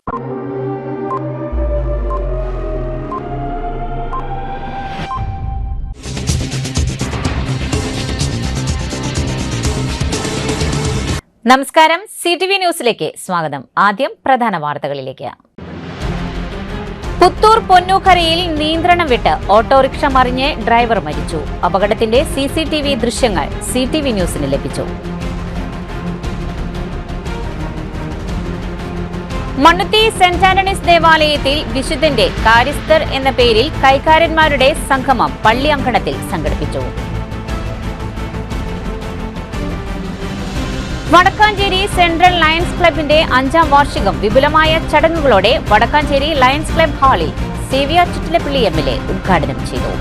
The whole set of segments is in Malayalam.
നമസ്കാരം, CTV ന്യൂസിലേക്ക് സ്വാഗതം. ആദ്യം പ്രധാന വാർത്തകളിലേക്ക്. പുത്തൂർ പൊന്നൂക്കരയിൽ നിയന്ത്രണം വിട്ട് ഓട്ടോറിക്ഷ മറിഞ്ഞ് ഡ്രൈവർ മരിച്ചു. അപകടത്തിന്റെ CCTV ദൃശ്യങ്ങൾ CTV ന്യൂസിന് ലഭിച്ചു. മണ്ണുത്തി സെന്റ് ആന്റണീസ് ദേവാലയത്തിൽ വിശുദ്ധന്റെ കാര്യസ്ഥർ എന്ന പേരിൽ കൈക്കാരന്മാരുടെ സംഗമം പള്ളി അങ്കണത്തിൽ സംഘടിപ്പിച്ചു. വടക്കാഞ്ചേരി സെൻട്രൽ ലയൺസ് ക്ലബിന്റെ 5ാം വാർഷികം വിപുലമായ ചടങ്ങുകളോടെ വടക്കാഞ്ചേരി ലയൺസ് ക്ലബ് ഹാളിൽ സേവ്യർ ചിറ്റിലപ്പള്ളി MLA ഉദ്ഘാടനം ചെയ്തു.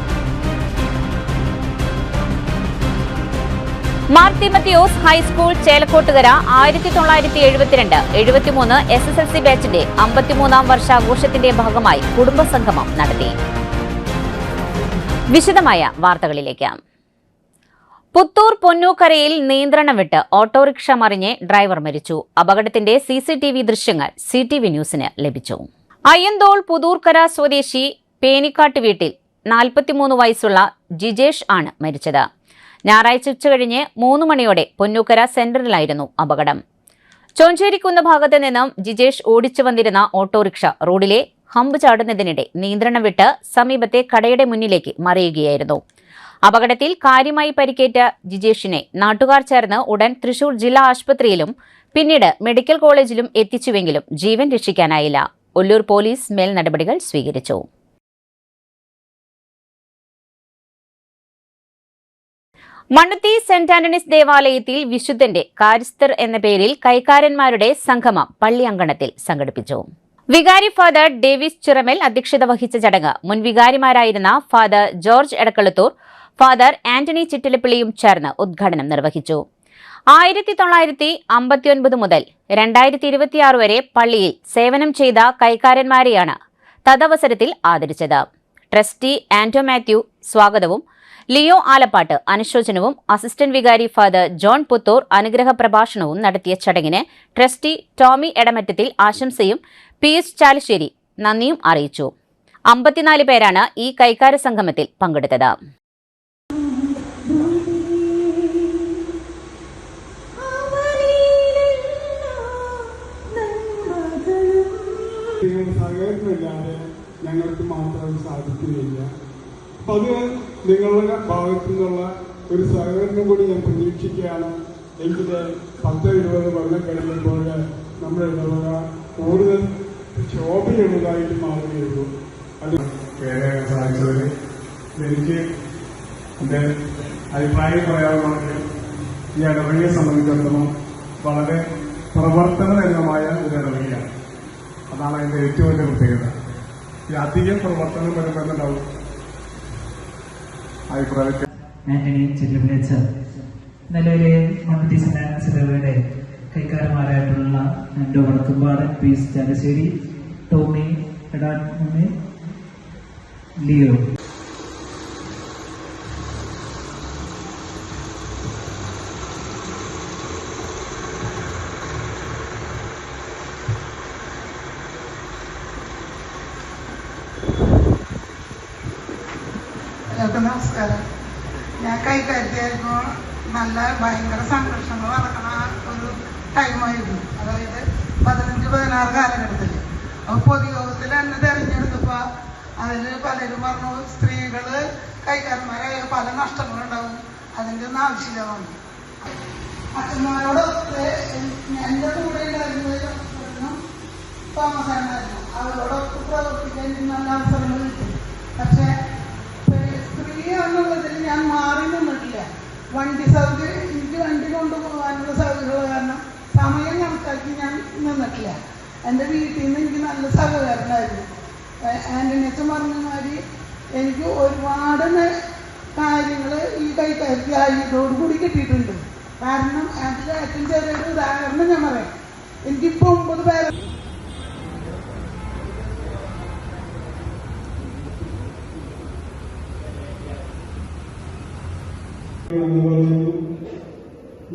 മാർ തിമത്തിയോസ് ഹൈസ്കൂൾ ചേലക്കോട്ടുകര 1972-73 SSLC ബാച്ചിന്റെ 53ാം വർഷാഘോഷത്തിന്റെ ഭാഗമായി കുടുംബസംഗമം നടത്തി. വിശദമായ വാർത്തകളിലേക്ക്. പുത്തൂർ പൊന്നൂക്കരയിൽ നിയന്ത്രണം വിട്ട് ഓട്ടോറിക്ഷ മറിഞ്ഞ് ഡ്രൈവർ മരിച്ചു. അപകടത്തിന്റെ CCTV ദൃശ്യങ്ങൾ CTV ന്യൂസിന് ലഭിച്ചു. അയ്യന്തോൾ പുതൂർക്കര സ്വദേശി പേനിക്കാട്ട് വീട്ടിൽ 43 വയസ്സുള്ള ജിജേഷ് ആണ് മരിച്ചത്. ഞായറാഴ്ച ഉച്ചകഴിഞ്ഞ് 3 മണിയോടെ പൊന്നൂക്കര സെന്ററിലായിരുന്നു അപകടം. ചോഞ്ചേരിക്കുന്ന് ഭാഗത്ത് നിന്നും ജിജേഷ് ഓടിച്ചു വന്നിരുന്ന ഓട്ടോറിക്ഷ റോഡിലെ ഹമ്പ് ചാടുന്നതിനിടെ നിയന്ത്രണം വിട്ട് സമീപത്തെ കടയുടെ മുന്നിലേക്ക് മറിയുകയായിരുന്നു. അപകടത്തിൽ കാര്യമായി പരിക്കേറ്റ ജിജേഷിനെ നാട്ടുകാർ ചേർന്ന് ഉടൻ തൃശൂർ ജില്ലാ ആശുപത്രിയിലും പിന്നീട് മെഡിക്കൽ കോളേജിലും എത്തിച്ചുവെങ്കിലും ജീവൻ രക്ഷിക്കാനായില്ല. ഒല്ലൂർ പോലീസ് മേൽ നടപടികൾ സ്വീകരിച്ചു. മണ്ണുത്തി സെന്റ് ആന്റണീസ് ദേവാലയത്തിൽ വിശുദ്ധന്റെ കാര്യസ്ഥർ എന്ന പേരിൽ കൈക്കാരന്മാരുടെ സംഗമം പള്ളി അങ്കണത്തിൽ സംഘടിപ്പിച്ചു. വികാരി ഫാദർ ഡേവിസ് ചിറമൽ അധ്യക്ഷത വഹിച്ച ചടങ്ങ് മുൻ വികാരിമാരായിരുന്ന father George Edakkalathur, father Antony ചിറ്റിലപ്പള്ളിയും ചേർന്ന് ഉദ്ഘാടനം നിർവഹിച്ചു. 1959 മുതൽ 2026 വരെ പള്ളിയിൽ സേവനം ചെയ്ത കൈക്കാരന്മാരെയാണ് തദവസരത്തിൽ ആദരിച്ചത്. ട്രസ്റ്റി ആന്റോ മാത്യു സ്വാഗതവും ലിയോ ആലപ്പാട്ട് അനുശോചനവും അസിസ്റ്റന്റ് വികാരി ഫാദർ ജോൺ പുത്തൂർ അനുഗ്രഹ പ്രഭാഷണവും നടത്തിയ ചടങ്ങിന് ട്രസ്റ്റി ടോമി എടമറ്റത്തിൽ ആശംസയും PS ചാലിശ്ശേരി നന്ദിയും അറിയിച്ചു. 54 പേരാണ് ഈ കൈക്കാര സംഗമത്തിൽ പങ്കെടുത്തത്. സഹകരണമില്ലാതെ ഞങ്ങൾക്ക് മാത്രം സാധിക്കുകയില്ല. അപ്പം അത് നിങ്ങളുടെ ഭാഗത്തു നിന്നുള്ള ഒരു സഹകരണം കൂടി ഞാൻ പ്രതീക്ഷിക്കുകയാണ്. എങ്കിൽ 10-20 കൊല്ലം കഴിയുമ്പോൾ നമ്മുടെ ഇടവക കൂടുതൽ ശോഭയുള്ളതായിട്ട് മാറുകയുള്ളൂ. അത് സഹായിച്ചവർ എനിക്ക് എൻ്റെ അഭിപ്രായം പറയാവുന്നതെങ്കിൽ ഈ ഇടവകയെ സംബന്ധിച്ചിടത്തോളം വളരെ പ്രവർത്തനരംഗമായ ഒരു ഇടവകയാണ്. അതാണ് അതിൻ്റെ ഏറ്റവും വലിയ പ്രത്യേകത. ഈ അധികം പ്രവർത്തനം വരുമ്പോഴുണ്ടാവും അഭിപ്രായത്തിൽ. ആന്റണി ചിറ്റിലപ്പള്ളി നിലവിലെ മണ്ണുത്തി സെന്റ് ആന്റണീസ് ദേവാലയയുടെ കൈക്കാരന്മാരായിട്ടുള്ള Anto Vadakkumpadan, PS Chalissery, Tommy Edami, Leo. നമസ്കാരം. ഞാൻ കൈകാര്യമായിരുന്നു. നല്ല ഭയങ്കര സംഘർഷങ്ങൾ നടക്കുന്ന ഒരു ടൈമായിരുന്നു. അതായത് 15-16 കാലഘട്ടത്തിൽ. അപ്പോൾ പൊതുയോഗത്തിൽ എന്നെ തിരഞ്ഞെടുത്തപ്പോൾ അതിൽ പലരും പറഞ്ഞു സ്ത്രീകള് കൈക്കാരന്മാരായ പല നഷ്ടങ്ങളുണ്ടാവും, അതിൻ്റെ ഒന്നും ആവശ്യമില്ല വന്നു. അച്ഛന്മാരോടൊത്ത് എൻ്റെ കൂടെ ഉണ്ടായിരുന്ന തോമസായിരുന്നു. അവരോടൊത്ത് പ്രവർത്തിക്കാൻ നല്ല അവസരങ്ങൾ കിട്ടും. പക്ഷെ സ്ത്രീ എന്നുള്ളതിൽ ഞാൻ മാറി നിന്നിട്ടില്ല. വണ്ടി സൗകര്യം, എനിക്ക് വണ്ടി കൊണ്ടുപോകാനുള്ള സൗകര്യമുള്ള കാരണം സമയം കണക്കാക്കി ഞാൻ നിന്നിട്ടില്ല. എൻ്റെ വീട്ടിൽ നിന്ന് എനിക്ക് നല്ല സഹകരണമായിരുന്നു. ആന്റണിയച്ചൻ പറഞ്ഞ മാതിരി എനിക്ക് ഒരുപാട് കാര്യങ്ങൾ ഈ കൈകാര്യത്തോടുകൂടി കിട്ടിയിട്ടുണ്ട്. കാരണം അതിൽ ഏറ്റവും ചെറിയൊരു ഉദാഹരണം ഞാൻ പറയാം. എനിക്കിപ്പോൾ 9 പേര്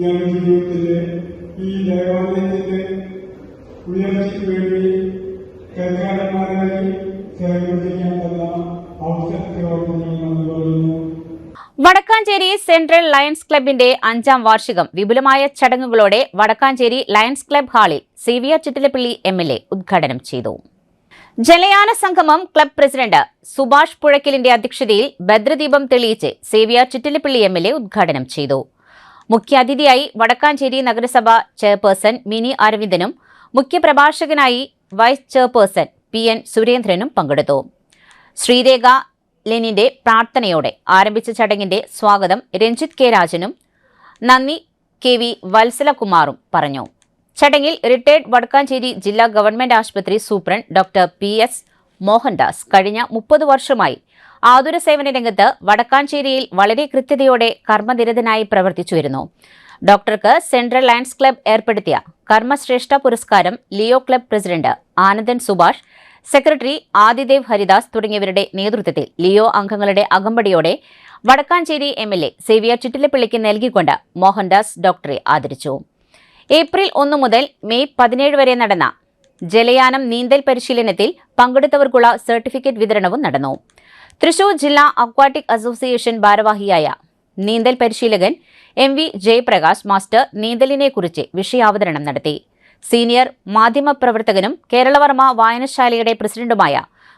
ഞങ്ങളുടെ ജീവിതത്തിലെ ഈ ദേവാലയത്തിന്റെ ഉയർച്ചയ്ക്ക് വേണ്ടി കൈകാരന്മാരായി സേവനം തന്ന അവസരത്തോട് നന്ദി പറയുന്നു. വടക്കാഞ്ചേരി സെൻട്രൽ ലയൺസ് ക്ലബിന്റെ 5ാം വാർഷികം വിപുലമായ ചടങ്ങുകളോടെ വടക്കാഞ്ചേരി ലയൺസ് ക്ലബ് ഹാളിൽ സേവ്യർ ചിറ്റിലപ്പള്ളി MLA ഉദ്ഘാടനം ചെയ്തു. ജലയാന സംഗമം ക്ലബ് പ്രസിഡന്റ് സുഭാഷ് പുഴയ്ക്കലിന്റെ അധ്യക്ഷതയിൽ ഭദ്രദീപം തെളിയിച്ച് സേവ്യർ ചിറ്റിലപ്പള്ളി MLA ഉദ്ഘാടനം ചെയ്തു. മുഖ്യാതിഥിയായി വടക്കാഞ്ചേരി നഗരസഭ ചെയർപേഴ്സൺ മിനി അരവിന്ദനും മുഖ്യപ്രഭാഷകനായി വൈസ് ചെയർപേഴ്സൺ PN സുരേന്ദ്രനും പങ്കെടുത്തു. ശ്രീരേഖ ലെനിന്റെ പ്രാർത്ഥനയോടെ ആരംഭിച്ച ചടങ്ങിന്റെ സ്വാഗതം രഞ്ജിത്ത് K. രാജനും നന്ദി KV വത്സലകുമാറും പറഞ്ഞു. ചടങ്ങിൽ റിട്ടയർഡ് വടക്കാഞ്ചേരി ജില്ലാ ഗവൺമെന്റ് ആശുപത്രി സൂപ്രണ്ട് ഡോക്ടർ PS മോഹൻദാസ് കഴിഞ്ഞ 30 വർഷമായി ആതുര സേവന രംഗത്ത് വടക്കാഞ്ചേരിയിൽ വളരെ കൃത്യതയോടെ കർമ്മനിരതനായി പ്രവർത്തിച്ചു വരുന്നു. ഡോക്ടർക്ക് സെൻട്രൽ ലയൺസ് ക്ലബ് ഏർപ്പെടുത്തിയ കർമ്മശ്രേഷ്ഠ പുരസ്കാരം Leo club president Anandan Subhash, secretary Adidev Haridas തുടങ്ങിയവരുടെ നേതൃത്വത്തിൽ ലിയോ അംഗങ്ങളുടെ അകമ്പടിയോടെ വടക്കാഞ്ചേരി MLA സേവ്യർ ചിറ്റിലപ്പള്ളിക്ക് നൽകിക്കൊണ്ട് മോഹൻദാസ് ഡോക്ടറെ ആദരിച്ചു. ഏപ്രിൽ 1 മുതൽ മെയ് 17 വരെ നടന്ന ജലയാനം നീന്തൽ പരിശീലനത്തിൽ പങ്കെടുത്തവർക്കുള്ള സർട്ടിഫിക്കറ്റ് വിതരണവും നടന്നു. തൃശൂർ ജില്ലാ അക്വാട്ടിക് അസോസിയേഷൻ ഭാരവാഹിയായ നീന്തൽ പരിശീലകൻ MV ജയപ്രകാശ് മാസ്റ്റർ നീന്തലിനെക്കുറിച്ച് വിഷയാവതരണം നടത്തി. സീനിയർ മാധ്യമപ്രവർത്തകനും കേരളവർമ്മ വായനശാലയുടെ പ്രസിഡന്റുമായ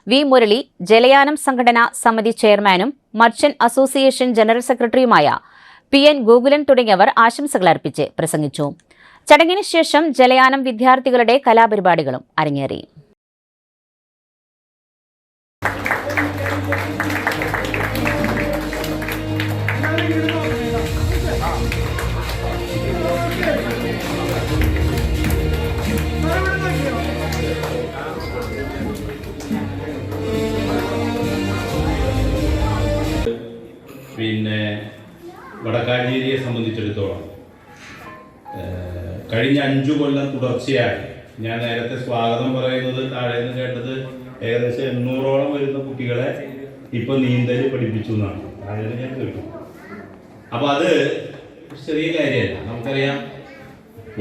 V. മുരളി, ജലയാനം സംഘടനാ സമിതി ചെയർമാനും മർച്ചന്റ് അസോസിയേഷൻ ജനറൽ സെക്രട്ടറിയുമായ PN ഗോകുലൻ തുടങ്ങിയവർ ആശംസകൾ അർപ്പിച്ച് പ്രസംഗിച്ചു. ചടങ്ങിന് ശേഷം ജലയാനം വിദ്യാർത്ഥികളുടെ കലാപരിപാടികളും അരങ്ങേറി. പിന്നെ വടക്കാഞ്ചേരിയെ സംബന്ധിച്ചിടത്തോളം കഴിഞ്ഞ 5 കൊല്ലം തുടർച്ചയായി ഞാൻ നേരത്തെ സ്വാഗതം പറയുന്നത് താഴെ നിന്ന് കേട്ടത് ഏകദേശം 800ഓളം വരുന്ന കുട്ടികളെ ഇപ്പൊ നീന്തൽ പഠിപ്പിച്ചു എന്നാണ് താഴെ ഞാൻ കേട്ടു. അപ്പൊ അത് ചെറിയ കാര്യമല്ല. നമുക്കറിയാം,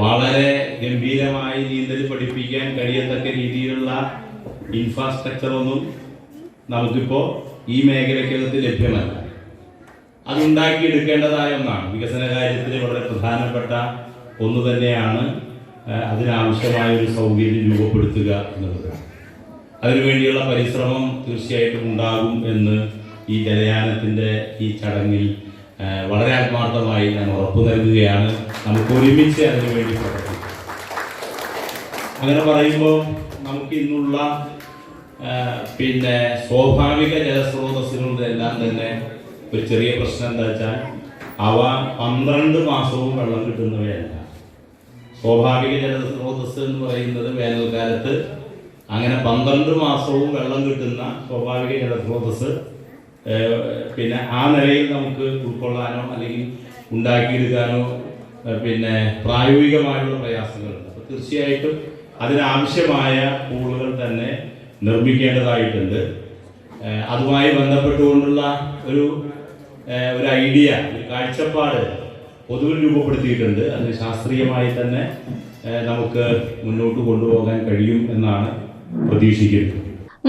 വളരെ ഗംഭീരമായി നീന്തൽ പഠിപ്പിക്കാൻ കഴിയത്തക്ക രീതിയിലുള്ള ഇൻഫ്രാസ്ട്രക്ചറൊന്നും നമുക്കിപ്പോ ഈ മേഖലയ്ക്കകത്ത് ലഭ്യമല്ല. അതുണ്ടാക്കിയെടുക്കേണ്ടതായ ഒന്നാണ്. വികസന കാര്യത്തിൽ വളരെ പ്രധാനപ്പെട്ട ഒന്ന് തന്നെയാണ് അതിനാവശ്യമായ ഒരു സൗകര്യം രൂപപ്പെടുത്തുക എന്നുള്ളത്. അതിനുവേണ്ടിയുള്ള പരിശ്രമം തീർച്ചയായിട്ടും ഉണ്ടാകും എന്ന് ഈ ജലയാനത്തിൻ്റെ ഈ ചടങ്ങിൽ വളരെ ആത്മാർത്ഥമായി ഞാൻ ഉറപ്പു നൽകുകയാണ്. നമുക്ക് ഒരുമിച്ച് അതിനുവേണ്ടി പ്രവർത്തിക്കാം. അങ്ങനെ പറയുമ്പോൾ നമുക്ക് ഇന്നുള്ള പിന്നെ സ്വാഭാവിക ജലസ്രോതസ്സുകളുടെ എല്ലാം തന്നെ ഒരു ചെറിയ പ്രശ്നം എന്താ വെച്ചാൽ അവ 12 മാസവും വെള്ളം കിട്ടുന്നവയല്ല. സ്വാഭാവിക ജലസ്രോതസ് എന്ന് പറയുന്നത് വേനൽക്കാലത്ത് അങ്ങനെ 12 മാസവും വെള്ളം കിട്ടുന്ന സ്വാഭാവിക ജലസ്രോതസ് പിന്നെ ആ നിലയിൽ നമുക്ക് ഉൾക്കൊള്ളാനോ അല്ലെങ്കിൽ ഉണ്ടാക്കിയെടുക്കാനോ പിന്നെ പ്രായോഗികമായുള്ള പ്രയാസങ്ങളുണ്ട്. അപ്പോൾ തീർച്ചയായിട്ടും അതിനാവശ്യമായ പൂളുകൾ തന്നെ നിർമ്മിക്കേണ്ടതായിട്ടുണ്ട്. അതുമായി ബന്ധപ്പെട്ടുകൊണ്ടുള്ള ഒരു ഐഡിയ, ഒരു കാഴ്ചപ്പാട് പൊതുവിൽ രൂപപ്പെടുത്തിയിട്ടുണ്ട്. അതിന് ശാസ്ത്രീയമായി തന്നെ നമുക്ക് മുന്നോട്ട് കൊണ്ടുപോകാൻ കഴിയും എന്നാണ് പ്രതീക്ഷിക്കുന്നത്.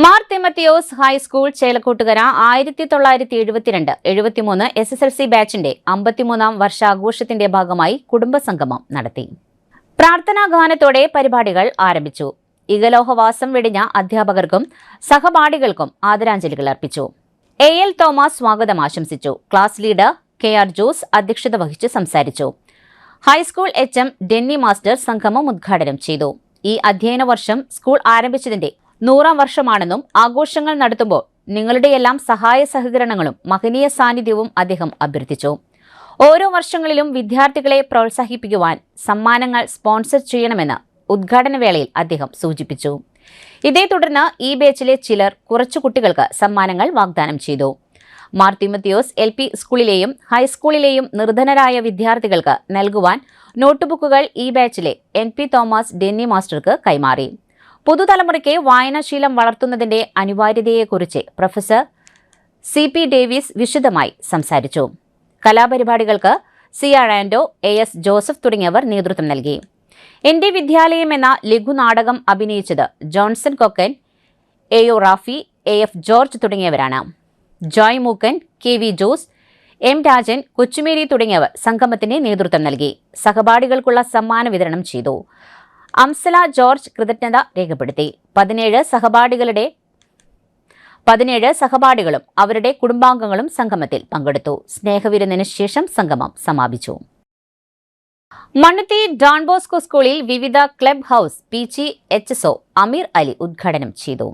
മാർ തിമത്തിയോസ് ഹൈസ്കൂൾ ചേലക്കോട്ടുകര 1972-73 SSLC ബാച്ചിന്റെ 53ാം വർഷാഘോഷത്തിന്റെ ഭാഗമായി കുടുംബസംഗമം നടത്തി. പ്രാർത്ഥനാ ഗാനത്തോടെ പരിപാടികൾ ആരംഭിച്ചു. ഇഹലോഹവാസം വെടിഞ്ഞ അധ്യാപകർക്കും സഹപാഠികൾക്കും ആദരാഞ്ജലികൾ അർപ്പിച്ചു. AL തോമസ് സ്വാഗതം ആശംസിച്ചു. ക്ലാസ് ലീഡർ KR ജോസ് അധ്യക്ഷത വഹിച്ച് സംസാരിച്ചു. ഹൈസ്കൂൾ HM ഡെന്നി മാസ്റ്റർ സംഗമം ഉദ്ഘാടനം ചെയ്തു. ഈ അധ്യയന വർഷം സ്കൂൾ ആരംഭിച്ചതിന്റെ 100ാം വർഷമാണെന്നും ആഘോഷങ്ങൾ നടത്തുമ്പോൾ നിങ്ങളുടെയെല്ലാം സഹായ സഹകരണങ്ങളും മഹനീയ സാന്നിധ്യവും അദ്ദേഹം അഭ്യർത്ഥിച്ചു. ഓരോ വർഷങ്ങളിലും വിദ്യാർത്ഥികളെ പ്രോത്സാഹിപ്പിക്കുവാൻ സമ്മാനങ്ങൾ സ്പോൺസർ ചെയ്യണമെന്ന് ഉദ്ഘാടന വേളയിൽ അദ്ദേഹം സൂചിപ്പിച്ചു. ഇതേ തുടർന്ന് ഈ ബാച്ചിലെ ചിലർ കുറച്ചു കുട്ടികൾക്ക് സമ്മാനങ്ങൾ വാഗ്ദാനം ചെയ്തു. മാർ തിമത്തിയോസ് LP സ്കൂളിലെയും ഹൈസ്കൂളിലെയും നിർധനരായ വിദ്യാർത്ഥികൾക്ക് നൽകുവാൻ നോട്ട്ബുക്കുകൾ ഈ ബാച്ചിലെ NP തോമസ് ഡെന്നി മാസ്റ്റർക്ക് കൈമാറി. പുതുതലമുറയ്ക്ക് വായനാശീലം വളർത്തുന്നതിന്റെ അനിവാര്യതയെക്കുറിച്ച് പ്രൊഫസർ CP ഡേവിസ് വിശദമായി സംസാരിച്ചു. കലാപരിപാടികൾക്ക് CR ആൻഡോ, AS ജോസഫ് തുടങ്ങിയവർ നേതൃത്വം നൽകി. എന്റെ വിദ്യാലയം എന്ന ലഘുനാടകം അഭിനയിച്ചത് Johnson Kokken, AO Rafi, AF George തുടങ്ങിയവരാണ്. ജോയ് മൂക്കൻ, KV ജോസ്, M രാജൻ, കൊച്ചുമേരി തുടങ്ങിയവർ സംഗമത്തിന് നേതൃത്വം നൽകി. സഹപാഠികൾക്കുള്ള സമ്മാന വിതരണം ചെയ്തു. അംസല ജോർജ് കൃതജ്ഞത രേഖപ്പെടുത്തി. 17 സഹപാഠികളും അവരുടെ കുടുംബാംഗങ്ങളും സംഗമത്തിൽ പങ്കെടുത്തു. സ്നേഹവിരുന്നിന് ശേഷം സംഗമം സമാപിച്ചു. മണ്ണുത്തി ഡോൺ ബോസ്കോ സ്കൂളിൽ വിവിധ ക്ലബ് ഹൌസ് PGHSO അമീർ അലി ഉദ്ഘാടനം ചെയ്തു.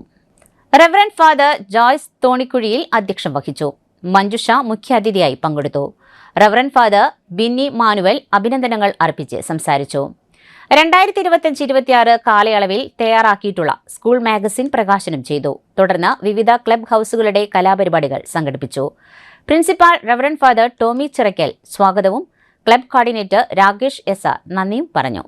റവറന്റ് ഫാദർ ജോയ്സ് തോണിക്കുഴിയിൽ അധ്യക്ഷം വഹിച്ചു. മഞ്ജുഷ മുഖ്യാതിഥിയായി പങ്കെടുത്തു. റവറന്റ് ഫാദർ ബിന്നി മാനുവൽ അഭിനന്ദനങ്ങൾ അർപ്പിച്ച് സംസാരിച്ചു. 2025-26 കാലയളവിൽ തയ്യാറാക്കിയിട്ടുള്ള സ്കൂൾ മാഗസിൻ പ്രകാശനം ചെയ്തു. തുടർന്ന് വിവിധ ക്ലബ് ഹൌസുകളുടെ കലാപരിപാടികൾ സംഘടിപ്പിച്ചു. Principal reverend father Tomy Chirakkal സ്വാഗതവും ക്ലബ് കോർഡിനേറ്റർ രാകേഷ് SR നന്ദിയും പറഞ്ഞു.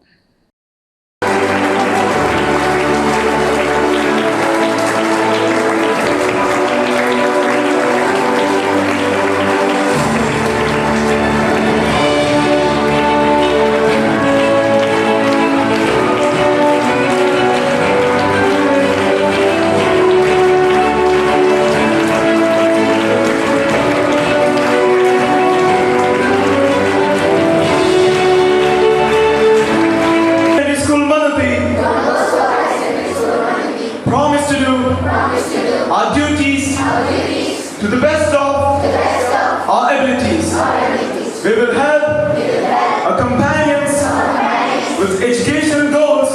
Our duties to the best of our abilities. We will help our companions with educational goals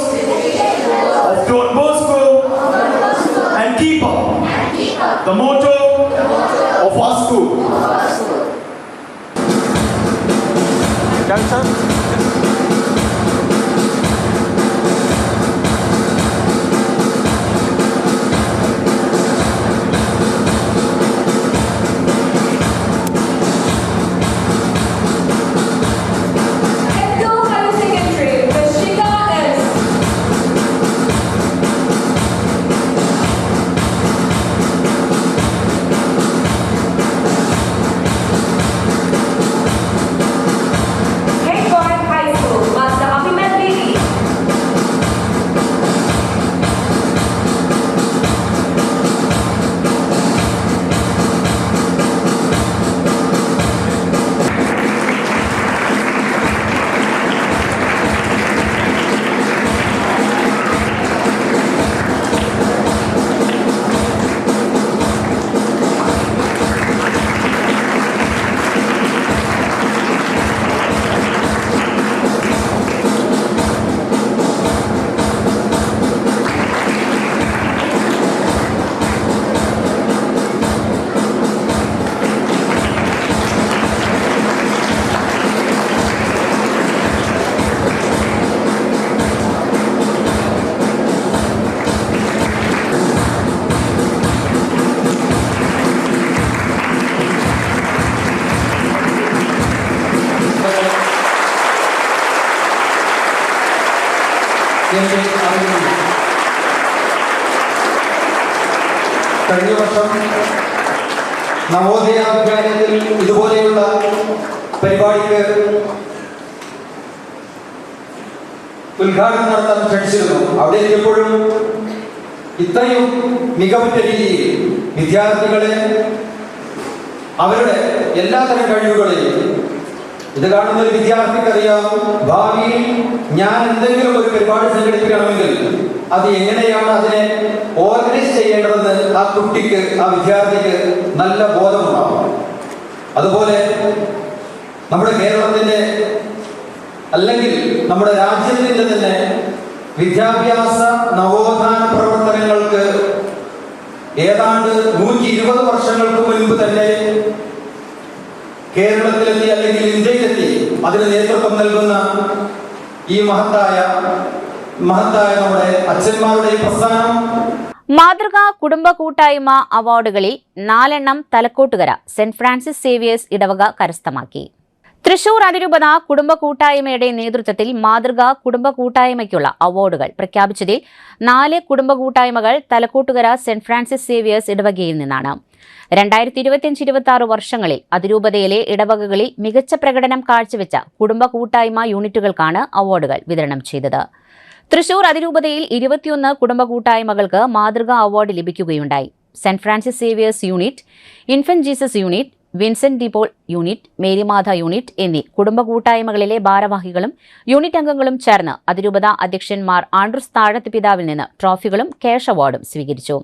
of Don Bosco and keep up the motto of our school. കഴിഞ്ഞ വർഷം നവോദയ വിദ്യാലയത്തിൽ ഇതുപോലെയുള്ള പരിപാടിക്ക് ഉദ്ഘാടനം നടത്താൻ ക്ഷണിച്ചിരുന്നു. അവിടെ എപ്പോഴും ഇത്രയും മികവുറ്റ രീതിയിൽ വിദ്യാർത്ഥികളെ അവരുടെ എല്ലാതരം കഴിവുകളെയും ഇത് കാണുന്ന ഒരു വിദ്യാർത്ഥിക്കറിയാം ഭാവിയിൽ ഞാൻ എന്തെങ്കിലും ഒരു പരിപാടി സംഘടിപ്പിക്കണമെങ്കിൽ അത് എങ്ങനെയാണ് അതിനെ ഓർഗനൈസ് ചെയ്യേണ്ടതെന്ന് ആ കുട്ടിക്ക് ആ വിദ്യാർത്ഥിക്ക് നല്ല ബോധമുണ്ടാവും. അതുപോലെ നമ്മുടെ കേരളത്തിന്റെ അല്ലെങ്കിൽ നമ്മുടെ രാജ്യത്തിന്റെ തന്നെ വിദ്യാഭ്യാസ നവോത്ഥാന പ്രവർത്തനങ്ങൾക്ക് ഏതാണ്ട് 120 വർഷങ്ങൾക്ക് മുൻപ് തന്നെ കേരളത്തിലെത്തി അല്ലെങ്കിൽ ഇന്ത്യയിലെത്തി അതിന് നേതൃത്വം നൽകുന്ന ഈ മഹത്തായ നമ്മുടെ അച്ഛന്മാരുടെ പ്രസ്ഥാനം. മാതൃകാ കുടുംബ കൂട്ടായ്മ അവാർഡുകളിൽ 4 തലക്കോട്ടുകര സെന്റ് ഫ്രാൻസിസ് സേവിയേഴ്സ് ഇടവക കരസ്ഥമാക്കി. തൃശൂർ അതിരൂപത കുടുംബ കൂട്ടായ്മയുടെ നേതൃത്വത്തിൽ മാതൃകാ കുടുംബ കൂട്ടായ്മയ്ക്കുള്ള അവാർഡുകൾ പ്രഖ്യാപിച്ചതിൽ 4 കുടുംബ കൂട്ടായ്മകൾ തലക്കോട്ടുകര സെന്റ് ഫ്രാൻസിസ് സേവിയേഴ്സ് ഇടവകയിൽ നിന്നാണ്. 2025-26 വർഷങ്ങളിൽ അതിരൂപതയിലെ ഇടവകകളിൽ മികച്ച പ്രകടനം കാഴ്ചവെച്ച കുടുംബ കൂട്ടായ്മ യൂണിറ്റുകൾക്കാണ് അവാർഡുകൾ വിതരണം ചെയ്തത്. തൃശൂർ അതിരൂപതയിൽ 21 കുടുംബ കൂട്ടായ്മകൾക്ക് മാതൃകാ അവാർഡ് ലഭിക്കുകയുണ്ടായി. Saint Francis Xavier's unit, infant Jesus unit, Vincent De Paul unit, Marymatha unit എന്നീ കുടുംബ കൂട്ടായ്മകളിലെ ഭാരവാഹികളും യൂണിറ്റ് അംഗങ്ങളും ചേർന്ന് അതിരൂപത അധ്യക്ഷൻ മാർ ആൻഡ്രൂസ് താഴത്ത് പിതാവിൽ നിന്ന് ട്രോഫികളും ക്യാഷ് അവാർഡും സ്വീകരിച്ചു.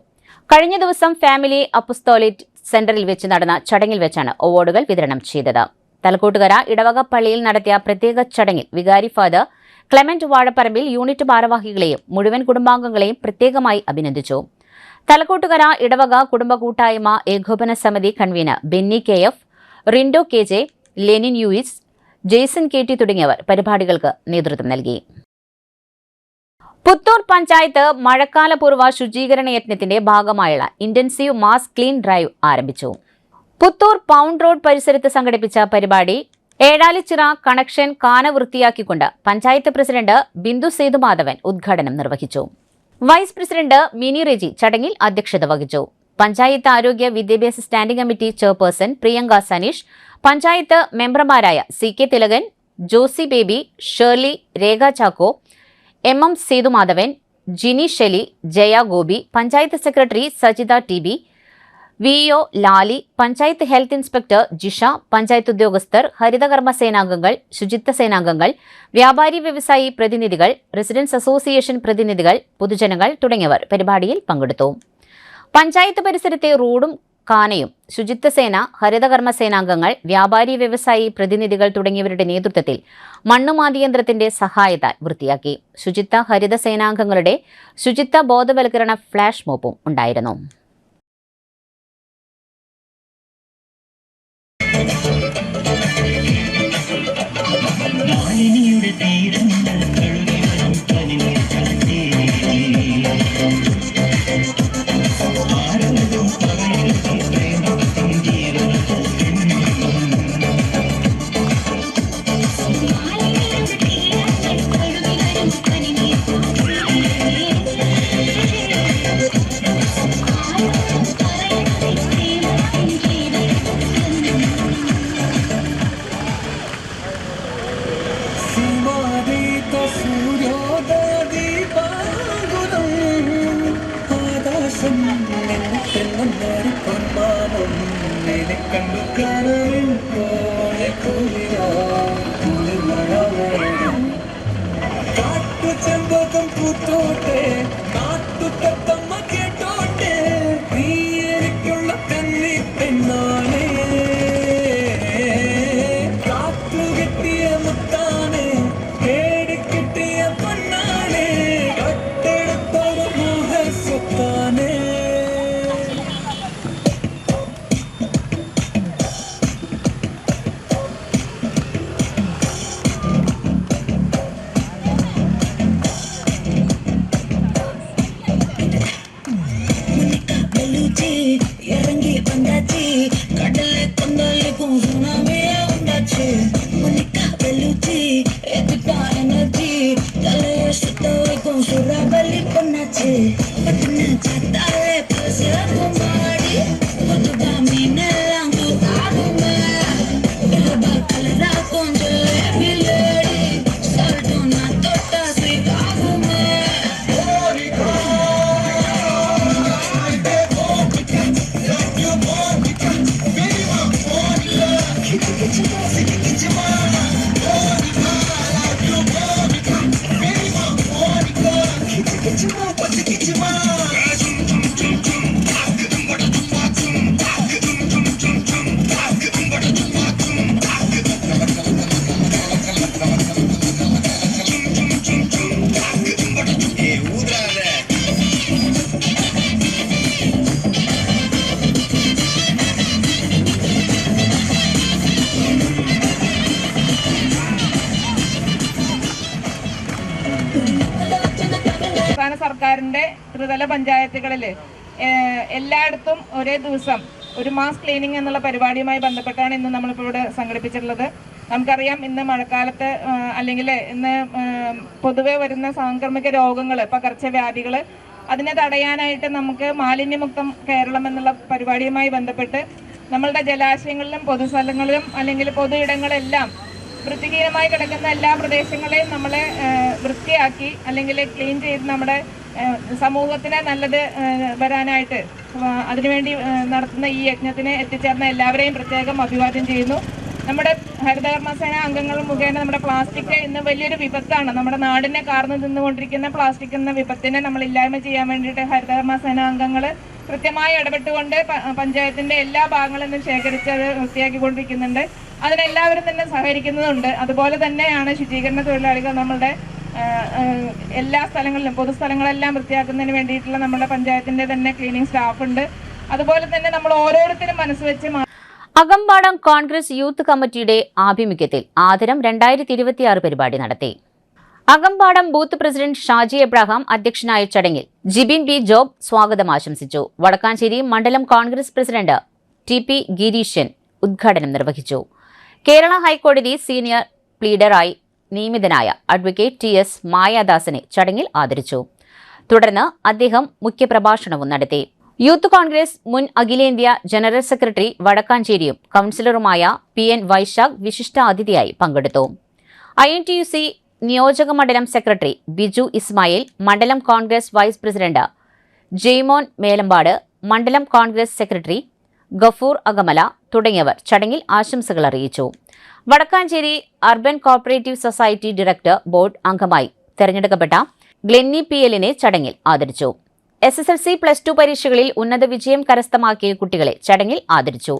കഴിഞ്ഞ ദിവസം ഫാമിലി അപ്പസ്തോലിറ്റ് സെന്ററിൽ വെച്ച് നടന്ന ചടങ്ങിൽ വെച്ചാണ് അവാർഡുകൾ വിതരണം ചെയ്തത്. തലക്കോട്ടുകര ഇടവക പള്ളിയിൽ നടത്തിയ പ്രത്യേക ചടങ്ങിൽ വികാരി ഫാദർ ക്ലെമന്റ് വാഴപ്പറമ്പിൽ യൂണിറ്റ് ഭാരവാഹികളെയും മുഴുവൻ കുടുംബാംഗങ്ങളെയും പ്രത്യേകമായി അഭിനന്ദിച്ചു. തലക്കോട്ടുകര ഇടവക കുടുംബ കൂട്ടായ്മ ഏകോപന സമിതി convener Benny KF, Rindo KJ, Lenin US, Jaison KT തുടങ്ങിയവർ പരിപാടികൾക്ക് നേതൃത്വം നൽകി. പുത്തൂർ പഞ്ചായത്ത് മഴക്കാലപൂർവ്വ ശുചീകരണ യജ്ഞത്തിന്റെ ഭാഗമായുള്ള ഇന്റൻസീവ് മാസ് ക്ലീൻ ഡ്രൈവ് ആരംഭിച്ചു. പുത്തൂർ പൗണ്ട് റോഡ് പരിസരത്ത് സംഘടിപ്പിച്ച പരിപാടി ഏഴാലിച്ചിറ കണക്ഷൻ കാന വൃത്തിയാക്കിക്കൊണ്ട് പഞ്ചായത്ത് പ്രസിഡന്റ് ബിന്ദു സേതുമാധവൻ ഉദ്ഘാടനം നിർവഹിച്ചു. വൈസ് പ്രസിഡന്റ് മിനി റെജി ചടങ്ങിൽ അധ്യക്ഷത വഹിച്ചു. പഞ്ചായത്ത് ആരോഗ്യ വിദ്യാഭ്യാസ standing committee chairperson Priyanka Saneesh, panchayat മെമ്പർമാരായ CK Thilakan, Josy Baby, Shirley, Rekha Chacko, MM Sethumadhavan, Jini Sheli, Jaya Gopi, panchayat secretary Sajitha TB, VO Lali, panchayat health inspector Jisha, panchayat ഉദ്യോഗസ്ഥർ, ഹരിതകർമ്മ സേനാംഗങ്ങൾ, ശുചിത്വ സേനാംഗങ്ങൾ, വ്യാപാരി വ്യവസായി പ്രതിനിധികൾ, റെസിഡൻസ് അസോസിയേഷൻ പ്രതിനിധികൾ, പൊതുജനങ്ങൾ തുടങ്ങിയവർ പരിപാടിയിൽ പങ്കെടുത്തു. പഞ്ചായത്ത് പരിസരത്തെ റോഡും കാനയും ശുചിത്വ സേന, ഹരിതകർമ്മ സേനാംഗങ്ങൾ, വ്യാപാരി വ്യവസായി പ്രതിനിധികൾ തുടങ്ങിയവരുടെ നേതൃത്വത്തിൽ മണ്ണുമാന്തി യന്ത്രത്തിന്റെ സഹായത്താൽ വൃത്തിയാക്കി. ശുചിത്വ ഹരിത സേനാംഗങ്ങളുടെ ശുചിത്വ ബോധവൽക്കരണ ഫ്ലാഷ് മോപ്പും ഉണ്ടായിരുന്നു. സർക്കാരിന്റെ ത്രിതല പഞ്ചായത്തുകളിൽ എല്ലായിടത്തും ഒരേ ദിവസം ഒരു മാസ് ക്ലീനിങ് എന്നുള്ള പരിപാടിയുമായി ബന്ധപ്പെട്ടാണ് ഇന്ന് നമ്മളിപ്പോൾ ഇവിടെ സംഘടിപ്പിച്ചിട്ടുള്ളത്. നമുക്കറിയാം, ഇന്ന് മഴക്കാലത്ത് അല്ലെങ്കിൽ ഇന്ന് പൊതുവെ വരുന്ന സാംക്രമിക രോഗങ്ങൾ, പകർച്ചവ്യാധികൾ അതിനെ തടയാനായിട്ട് നമുക്ക് മാലിന്യമുക്തം കേരളം എന്നുള്ള പരിപാടിയുമായി ബന്ധപ്പെട്ട് നമ്മളുടെ ജലാശയങ്ങളിലും പൊതുസ്ഥലങ്ങളിലും അല്ലെങ്കിൽ പൊതു ഇടങ്ങളെല്ലാം വൃത്തിഹീനമായി കിടക്കുന്ന എല്ലാ പ്രദേശങ്ങളെയും നമ്മൾ വൃത്തിയാക്കി അല്ലെങ്കിൽ ക്ലീൻ ചെയ്ത് നമ്മുടെ സമൂഹത്തിന് നല്ലത് വരാനായിട്ട് അതിനുവേണ്ടി നടത്തുന്ന ഈ യജ്ഞത്തിന് എത്തിച്ചേർന്ന എല്ലാവരെയും പ്രത്യേകം അഭിവാദ്യം ചെയ്യുന്നു. നമ്മുടെ ഹരിതകർമ്മസേന അംഗങ്ങൾ മുഖേന നമ്മുടെ പ്ലാസ്റ്റിക് ഇന്ന് വലിയൊരു വിപത്താണ്. നമ്മുടെ നാടിനെ കാർന്നു നിന്നുകൊണ്ടിരിക്കുന്ന പ്ലാസ്റ്റിക് എന്ന വിപത്തിനെ നമ്മൾ ഇല്ലായ്മ ചെയ്യാൻ വേണ്ടിയിട്ട് ഹരിതകർമ്മസേന അംഗങ്ങൾ കൃത്യമായി ഇടപെട്ടുകൊണ്ട് പഞ്ചായത്തിന്റെ എല്ലാ ഭാഗങ്ങളിൽ നിന്നും ശേഖരിച്ച് അത് വൃത്തിയാക്കിക്കൊണ്ടിരിക്കുന്നുണ്ട്. അതിനെല്ലാവരും തന്നെ സഹകരിക്കുന്നുണ്ട്. അതുപോലെ തന്നെയാണ് ശുചീകരണ തൊഴിലാളികൾ നമ്മളുടെ എല്ലാ സ്ഥലങ്ങളിലും പൊതുസ്ഥലങ്ങളെല്ലാം വൃത്തിയാക്കുന്നതിന് വേണ്ടിയിട്ടുള്ള നമ്മുടെ പഞ്ചായത്തിന്റെ തന്നെ ക്ലീനിങ് സ്റ്റാഫ് ഉണ്ട്. അതുപോലെ തന്നെ നമ്മൾ ഓരോരുത്തരും മനസ്സ് വെച്ച് അകമ്പാടം കോൺഗ്രസ് യൂത്ത് കമ്മിറ്റിയുടെ ആഭിമുഖ്യത്തിൽ ആദരം 2026 പരിപാടി നടത്തി. Akampadam booth president Shaji Abraham അധ്യക്ഷനായ ചടങ്ങിൽ ജിബിൻ ബി ജോബ് സ്വാഗതം ആശംസിച്ചു. വടക്കാഞ്ചേരി മണ്ഡലം കോൺഗ്രസ് പ്രസിഡന്റ് TP ഗിരീശൻ ഉദ്ഘാടനം നിർവഹിച്ചു. കേരള ഹൈക്കോടതി സീനിയർ പ്ലീഡറായി നിയമിതനായ അഡ്വക്കേറ്റ് TS മായാദാസനെ ചടങ്ങിൽ ആദരിച്ചു. തുടർന്ന് അദ്ദേഹം മുഖ്യപ്രഭാഷണവും നടത്തി. യൂത്ത് കോൺഗ്രസ് മുൻ അഖിലേന്ത്യാ ജനറൽ സെക്രട്ടറി വടക്കാഞ്ചേരിയും കൌൺസിലറുമായ PN വൈശാഖ് വിശിഷ്ടാതിഥിയായി പങ്കെടുത്തു. INTUC നിയോജക മണ്ഡലം സെക്രട്ടറി ബിജു ഇസ്മായിൽ, മണ്ഡലം കോൺഗ്രസ് വൈസ് പ്രസിഡന്റ് ജെയ്മോൻ മേലമ്പാട്, മണ്ഡലം കോൺഗ്രസ് സെക്രട്ടറി ഗഫൂർ അകമല തുടങ്ങിയവർ ചടങ്ങിൽ ആശംസകൾ അറിയിച്ചു. Vadakkanchery urban corporative society director board അംഗമായി തെരഞ്ഞെടുക്കപ്പെട്ട ഗ്ലെന്നി PLനെ ചടങ്ങിൽ ആദരിച്ചു. SSLC +2 പരീക്ഷകളിൽ ഉന്നത വിജയം കരസ്ഥമാക്കിയ കുട്ടികളെ ചടങ്ങിൽ ആദരിച്ചു.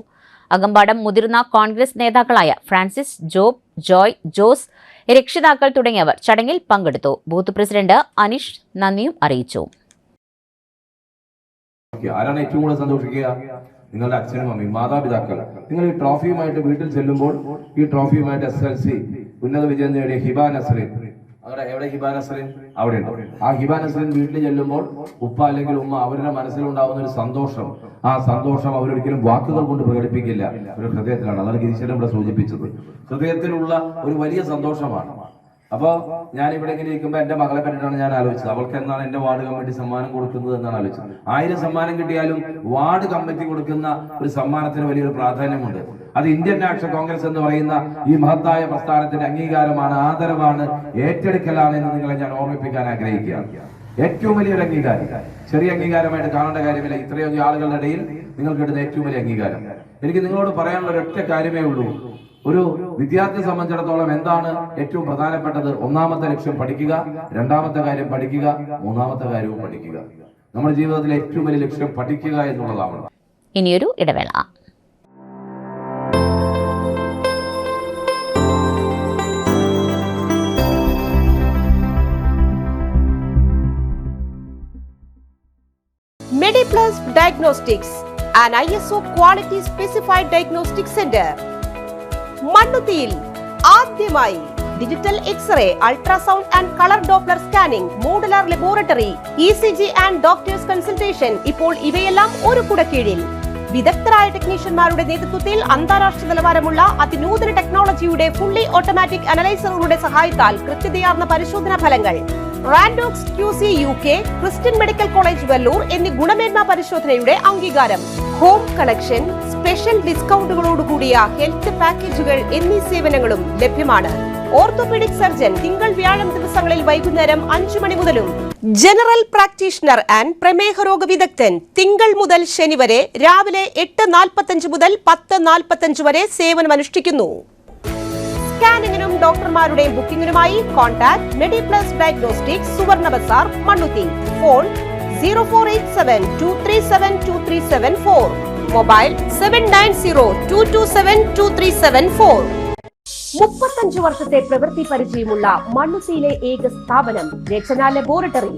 അകമ്പാടം മുതിർന്ന കോൺഗ്രസ് നേതാക്കളായ ഫ്രാൻസിസ്, ജോബ്, ജോയ്, ജോസ്, രക്ഷിതാക്കൾ തുടങ്ങിയവർ ചടങ്ങിൽ പങ്കെടുത്തു. ബൂത്ത് പ്രസിഡന്റ് അനീഷ് നന്ദിയും അറിയിച്ചു. ആരാണ് ഏറ്റവും കൂടുതൽ സന്തോഷിക്കുക? നിങ്ങളുടെ അച്ഛനും അമ്മയും, മാതാപിതാക്കൾ. നിങ്ങൾ ഈ ട്രോഫിയുമായിട്ട് വീട്ടിൽ ചെല്ലുമ്പോൾ ഈ ട്രോഫിയുമായിട്ട് SSLC ഉന്നത വിജയം നേടിയ ഹിബ നസ്രീൻ, എവിടെ ഹിബ നസ്രീൻ? അവിടെ ഉണ്ട്. ആ ഹിബ നസ്രീൻ വീട്ടിൽ ചെല്ലുമ്പോൾ ഉപ്പ അല്ലെങ്കിൽ ഉമ്മ അവരുടെ മനസ്സിലുണ്ടാവുന്ന ഒരു സന്തോഷം, ആ സന്തോഷം അവരൊരിക്കലും വാക്കുകൾ കൊണ്ട് പ്രകടിപ്പിക്കില്ല, ഒരു ഹൃദയത്തിലാണ്. അതാണ് ഗിരീശൻ ഇവിടെ സൂചിപ്പിച്ചത്. ഹൃദയത്തിലുള്ള ഒരു വലിയ സന്തോഷമാണ്. അപ്പൊ ഞാൻ ഇവിടെ ഇങ്ങനെ ഇരിക്കുമ്പോൾ എന്റെ മകളെ പറ്റിയിട്ടാണ് ഞാൻ ആലോചിച്ചത്. അവൾക്ക് എന്നാണ് എന്റെ വാർഡ് കമ്മിറ്റി സമ്മാനം കൊടുക്കുന്നത് എന്നാണ് ആലോചിച്ചത്. 1000 സമ്മാനം കിട്ടിയാലും വാർഡ് കമ്മിറ്റി കൊടുക്കുന്ന ഒരു സമ്മാനത്തിന് വലിയൊരു പ്രാധാന്യമുണ്ട്. അത് ഇന്ത്യൻ നാഷണൽ കോൺഗ്രസ് എന്ന് പറയുന്ന ഈ മഹത്തായ പ്രസ്ഥാനത്തിന്റെ അംഗീകാരമാണ്, ആദരവാണ്, ഏറ്റെടുക്കലാണ് എന്ന് നിങ്ങളെ ഞാൻ ഓർമ്മിപ്പിക്കാൻ ആഗ്രഹിക്കുകയാണ്. ഏറ്റവും വലിയൊരു അംഗീകാരം, ചെറിയ അംഗീകാരമായിട്ട് കാണേണ്ട കാര്യമില്ല. ഇത്രയും ആളുകളുടെ ഇടയിൽ നിങ്ങൾക്ക് കിട്ടുന്ന ഏറ്റവും വലിയ അംഗീകാരം. എനിക്ക് നിങ്ങളോട് പറയാനുള്ള ഒരൊറ്റ കാര്യമേ ഉള്ളൂ. ഒരു വിദ്യാർത്ഥിയെ സംബന്ധിച്ചിടത്തോളം എന്താണ് ഏറ്റവും പ്രധാനപ്പെട്ടത്? ഒന്നാമത്തെ ലക്ഷ്യം പഠിക്കുക, രണ്ടാമത്തെ കാര്യം പഠിക്കുക, മൂന്നാമത്തെ കാര്യവും പഠിക്കുക. നമ്മുടെ ജീവിതത്തിലെ ഏറ്റവും വലിയ ലക്ഷ്യം പഠിക്കുക എന്നുള്ളതാണ്. ഇനിയൊരു ഇടവേള. MediPlus Diagnostics, an ISO quality specified diagnostic center. മണ്ണുത്തിയിൽ ആദ്യമായി digital x ray, ultrasound and colour Doppler scanning, modular laboratory, ECG and doctors consultation. ഇപ്പോൾ ഇവയെല്ലാം ഒരു കുടക്കീഴിൽ. വിദഗ്ധരായ ടെക്നീഷ്യന്മാരുടെ നേതൃത്വത്തിൽ അന്താരാഷ്ട്ര നിലവാരമുള്ള അതിനൂതന ടെക്നോളജിയുടെ ഫുള്ളി ഓട്ടോമാറ്റിക് അനലൈസറുകളുടെ സഹായത്താൽ കൃത്യതയാർന്ന പരിശോധനാ ഫലങ്ങൾ. റാൻഡോക്സ് QC UK, Christian medical college Vellore എന്നീ ഗുണമേന്മ പരിശോധനയുടെ അംഗീകാരം. ഹോം കളക്ഷൻ, സ്പെഷ്യൽ ഡിസ്കൗണ്ടുകളോടുകൂടിയ ഹെൽത്ത് പാക്കേജുകൾ എന്നീ സേവനങ്ങളും ലഭ്യമാണ്. ഓർത്തോപീഡിക് സർജൻ തിങ്കൾ വ്യാഴം ദിവസങ്ങളിൽ വൈകുന്നേരം 5 മണി മുതലും, ജനറൽ പ്രാക്ടീഷണർ ആൻഡ് പ്രമേഹ രോഗ വിദഗ്ധൻ തിങ്കൾ മുതൽ ശനി വരെ രാവിലെ 8:45 മുതൽ 10:45 വരെ സേവനമനുഷ്ഠിക്കുന്നു. സ്കാനിങ്ങിനും ഡോക്ടർമാരുടെ ബുക്കിംഗിനുമായി കോൺടാക്ട് MediPlus Diagnostics, സുവർണ ബസാർ, മണ്ണുത്തി. Phone 0487237237 mobile 7902272374. 35 വർഷത്തെ പ്രവൃത്തി പരിചയമുള്ള മണ്ണുത്തിയിലെ ഏക സ്ഥാപനം Rachana laboratory.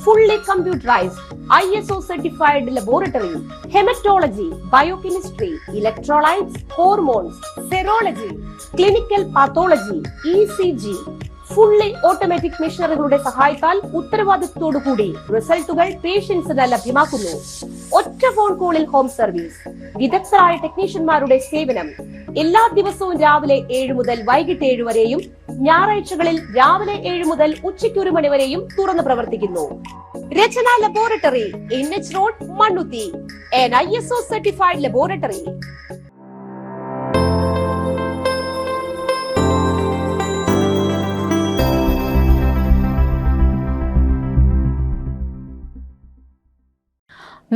Fully computerised ISO certified laboratory. Haematology, biochemistry, electrolytes, hormones, serology, clinical pathology, ECG. Fully automatic മെഷീനറികളുടെ സഹായത്താൽ ഉത്തരവാദിത്വത്തോടുകൂടി റിസൾട്ടുകൾ പേഷ്യൻസിന് ലഭ്യമാക്കുന്നു. ഒറ്റ ഫോൺ കോളിൽ ഹോം സർവീസ്. വിദഗ്ധരായ ടെക്നീഷ്യന്മാരുടെ സേവനം. എല്ലാ ദിവസവും രാവിലെ 7 മുതൽ വൈകിട്ട് 7 വരെയും ഞായറാഴ്ചകളിൽ രാവിലെ 7 മുതൽ ഉച്ചയ്ക്ക് 1 മണി വരെയും തുറന്നു പ്രവർത്തിക്കുന്നു. Rachana Laboratory, NH Road, Manuti, an ISO certified laboratory.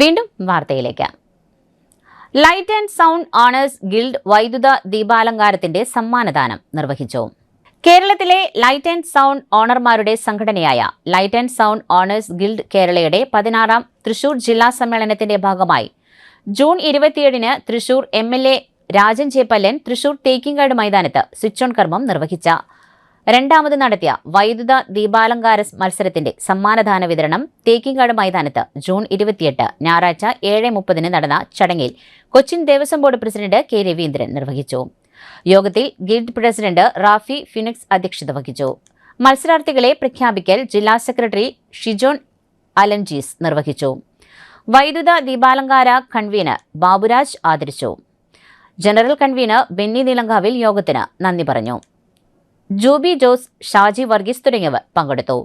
വീണ്ടും വാർത്തയിലേക്ക്. Light and sound owners guild വൈദ്യുത ദീപാലങ്കാരത്തിന്റെ സമ്മാനദാനം നിർവഹിച്ചു. കേരളത്തിലെ ലൈറ്റ് ആൻഡ് സൗണ്ട് ഓണർമാരുടെ സംഘടനയായ light and sound owners guild കേരളയുടെ 16ാം തൃശൂർ ജില്ലാ സമ്മേളനത്തിന്റെ ഭാഗമായി ജൂൺ 27-ന് തൃശൂർ MLA രാജൻ ചേപ്പല്ലൻ തൃശൂർ തേക്കിങ്കാട് മൈതാനത്ത് സ്വിച്ച് ഓൺ കർമ്മം നിർവഹിച്ച രണ്ടാമത് നടത്തിയ വൈദ്യുത ദീപാലങ്കാര മത്സരത്തിന്റെ സമ്മാനദാന വിതരണം തേക്കിങ്കാട് മൈതാനത്ത് ജൂൺ 28 ഞായറാഴ്ച 7:30 നടന്ന ചടങ്ങിൽ Cochin Devaswom board president K. Raveendran നിർവഹിച്ചു. യോഗത്തിൽ ഗിൽഡ് പ്രസിഡന്റ് റാഫി ഫിനിക്സ് അധ്യക്ഷത വഹിച്ചു. മത്സരാർത്ഥികളെ പ്രഖ്യാപിക്കൽ ജില്ലാ സെക്രട്ടറി ഷിജോൺ അലൻജീസ് നിർവഹിച്ചു. വൈദ്യുത ദീപാലങ്കാര കൺവീനർ ബാബുരാജ് ആദരിച്ചു. ജനറൽ കൺവീനർ ബെന്നി നീലങ്കാവിൽ യോഗത്തിന് നന്ദി പറഞ്ഞു. ജൂബി ജോസ്, ഷാജി വർഗീസ് തുടങ്ങിയവർ പങ്കെടുത്തു.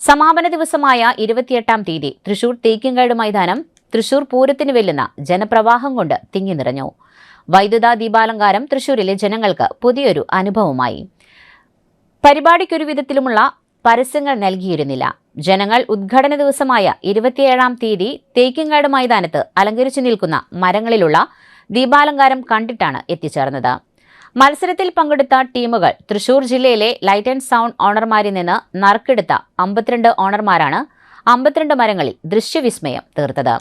സമാപന ദിവസമായ 28-ാം തീയതി തൃശൂർ തേക്കിങ്കാട് മൈതാനം തൃശൂർ പൂരത്തിന് വെല്ലുന്ന ജനപ്രവാഹം കൊണ്ട് തിങ്ങി നിറഞ്ഞു. വൈദ്യുത ദീപാലങ്കാരം തൃശൂരിലെ ജനങ്ങൾക്ക് പുതിയൊരു അനുഭവമായി. പരിപാടിക്കൊരു വിധത്തിലുമുള്ള പരസ്യങ്ങൾ നൽകിയിരുന്നില്ല. ജനങ്ങൾ ഉദ്ഘാടന ദിവസമായ 27-ാം തീയതി തേക്കിങ്കാട് മൈതാനത്ത് അലങ്കരിച്ചു നിൽക്കുന്ന മരങ്ങളിലുള്ള ദീപാലങ്കാരം കണ്ടിട്ടാണ് എത്തിച്ചേർന്നത്. മത്സരത്തിൽ പങ്കെടുത്ത ടീമുകൾ തൃശൂർ ജില്ലയിലെ ലൈറ്റ് ആൻഡ് സൗണ്ട് ഓണർമാരിൽ നിന്ന് നറുക്കെടുത്ത 52 ഓണർമാരാണ് 52 മരങ്ങളിൽ ദൃശ്യവിസ്മയം തീർത്തത്.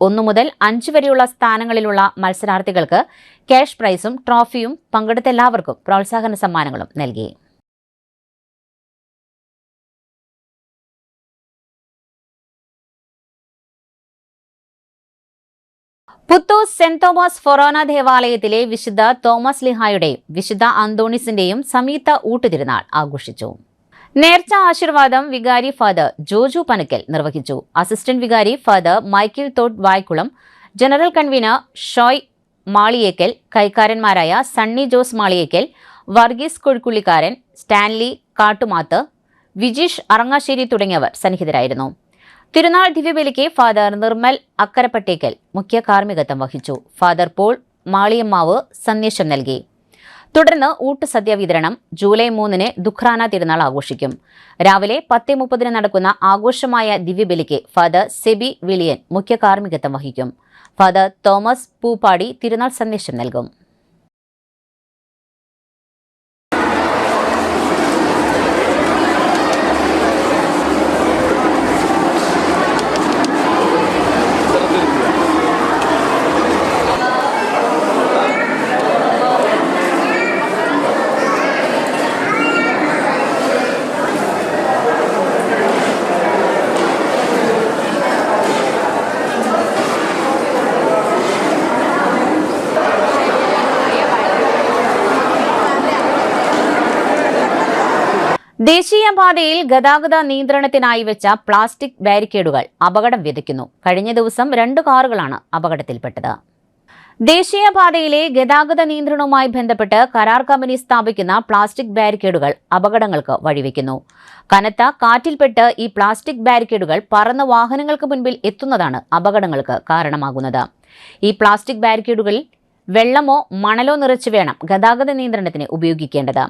1 മുതൽ 5 വരെയുള്ള സ്ഥാനങ്ങളിലുള്ള മത്സരാർത്ഥികൾക്ക് ക്യാഷ് പ്രൈസും ട്രോഫിയും പങ്കെടുത്ത എല്ലാവർക്കും പ്രോത്സാഹന സമ്മാനങ്ങളും നൽകി. പുത്തൂർ സെന്റ് തോമസ് ഫൊറോന ദേവാലയത്തിലെ വിശുദ്ധ തോമസ് ലിഹായുടെയും വിശുദ്ധ അന്തോണിസിന്റെയും സംയുക്ത ഊട്ടുതിരുനാൾ ആഘോഷിച്ചു. നേർച്ച ആശീർവാദം വികാരി ഫാദർ ജോജു പനക്കൽ നിർവഹിച്ചു. അസിസ്റ്റന്റ് വികാരി father Michael Thottu Vaikkulam, general convener Shoy Maliyekkal, കൈക്കാരന്മാരായ സണ്ണി ജോസ് മാളിയേക്കൽ, വർഗീസ് കൊഴുക്കുള്ളിക്കാരൻ, സ്റ്റാൻലി കാട്ടുമാത്ത്, വിജീഷ് അറങ്ങാശ്ശേരി തുടങ്ങിയവർ സന്നിഹിതരായിരുന്നു. തിരുനാൾ ദിവ്യബലിക്ക് ഫാദർ നിർമ്മൽ അക്കരപ്പട്ടേക്കൽ മുഖ്യ കാർമ്മികത്വം വഹിച്ചു. ഫാദർ പോൾ മാളിയമ്മാവ് സന്ദേശം നൽകി. തുടർന്ന് ഊട്ടുസദ്യ വിതരണം. ജൂലൈ 3-ന് ദുഖ്രാന തിരുനാൾ ആഘോഷിക്കും. രാവിലെ 10:30 നടക്കുന്ന ആഘോഷമായ ദിവ്യബലിക്ക് ഫാദർ സെബി വിളിയൻ മുഖ്യ കാർമ്മികത്വം വഹിക്കും. ഫാദർ തോമസ് പൂപ്പാടി തിരുനാൾ സന്ദേശം നൽകും. ദേശീയപാതയിൽ ഗതാഗത നിയന്ത്രണത്തിനായി വെച്ച പ്ലാസ്റ്റിക് ബാരിക്കേഡുകൾ അപകടം വിതയ്ക്കുന്നു. കഴിഞ്ഞ ദിവസം 2 കാറുകളാണ് അപകടത്തിൽപ്പെട്ടത്. ദേശീയപാതയിലെ ഗതാഗത നിയന്ത്രണവുമായി ബന്ധപ്പെട്ട് കരാർ കമ്പനി സ്ഥാപിക്കുന്ന പ്ലാസ്റ്റിക് ബാരിക്കേഡുകൾ അപകടങ്ങൾക്ക് വഴിവെക്കുന്നു. കനത്ത കാറ്റിൽപ്പെട്ട് ഈ പ്ലാസ്റ്റിക് ബാരിക്കേഡുകൾ പറന്ന വാഹനങ്ങൾക്ക് മുൻപിൽ എത്തുന്നതാണ് അപകടങ്ങൾക്ക് കാരണമാകുന്നത്. ഈ പ്ലാസ്റ്റിക് ബാരിക്കേഡുകളിൽ വെള്ളമോ മണലോ നിറച്ച് വേണം ഗതാഗത നിയന്ത്രണത്തിന് ഉപയോഗിക്കേണ്ടത്.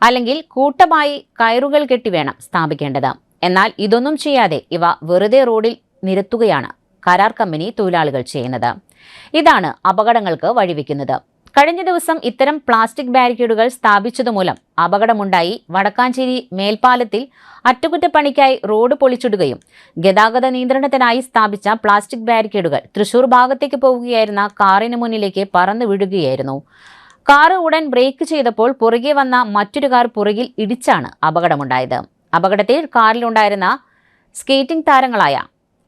അല്ലെങ്കിൽ കൂട്ടമായി കയറുകൾ കെട്ടി വേണം സ്ഥാപിക്കേണ്ടത്. എന്നാൽ ഇതൊന്നും ചെയ്യാതെ ഇവ വെറുതെ റോഡിൽ നിരത്തുകയാണ് കരാർ കമ്പനി തൊഴിലാളികൾ ചെയ്യുന്നത്. ഇതാണ് അപകടങ്ങൾക്ക് വഴിവെക്കുന്നത്. കഴിഞ്ഞ ദിവസം ഇത്തരം പ്ലാസ്റ്റിക് ബാരിക്കേഡുകൾ സ്ഥാപിച്ചതുമൂലം അപകടമുണ്ടായി. വടക്കാഞ്ചേരി മേൽപ്പാലത്തിൽ അറ്റകുറ്റപ്പണിക്കായി റോഡ് പൊളിച്ചിടുകയും ഗതാഗത നിയന്ത്രണത്തിനായി സ്ഥാപിച്ച പ്ലാസ്റ്റിക് ബാരിക്കേഡുകൾ തൃശൂർ ഭാഗത്തേക്ക് പോവുകയായിരുന്ന കാറിന് മുന്നിലേക്ക് പറന്നു വീഴുകയായിരുന്നു. കാറ് ഉടൻ ബ്രേക്ക് ചെയ്തപ്പോൾ പുറകെ വന്ന മറ്റൊരു കാർ പുറകിൽ ഇടിച്ചാണ് അപകടമുണ്ടായത്. അപകടത്തിൽ കാറിലുണ്ടായിരുന്ന സ്കേറ്റിംഗ് താരങ്ങളായ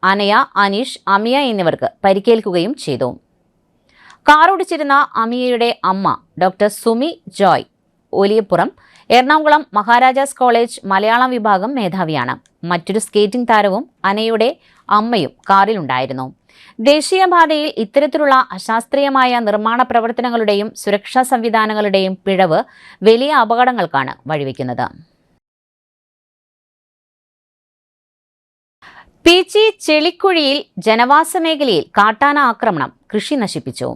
അനയ, അനീഷ്, അമിയ എന്നിവർക്ക് പരിക്കേൽക്കുകയും ചെയ്തു. കാർ ഓടിച്ചിരുന്ന അമിയയുടെ അമ്മ ഡോക്ടർ സുമി ജോയ് ഒലിയപ്പുറം എറണാകുളം മഹാരാജാസ് കോളേജ് മലയാളം വിഭാഗം മേധാവിയാണ്. മറ്റൊരു സ്കേറ്റിംഗ് താരവും അനയുടെ അമ്മയും കാറിലുണ്ടായിരുന്നു. ദേശീയപാതയിൽ ഇത്തരത്തിലുള്ള അശാസ്ത്രീയമായ നിർമ്മാണ പ്രവർത്തനങ്ങളുടെയും സുരക്ഷാ സംവിധാനങ്ങളുടെയും പിഴവ് വലിയ അപകടങ്ങൾക്കാണ് വഴിവെക്കുന്നത്. പീച്ചി ചെളിക്കുഴിയിൽ ജനവാസ മേഖലയിൽ കാട്ടാന ആക്രമണം കൃഷി നശിപ്പിച്ചു.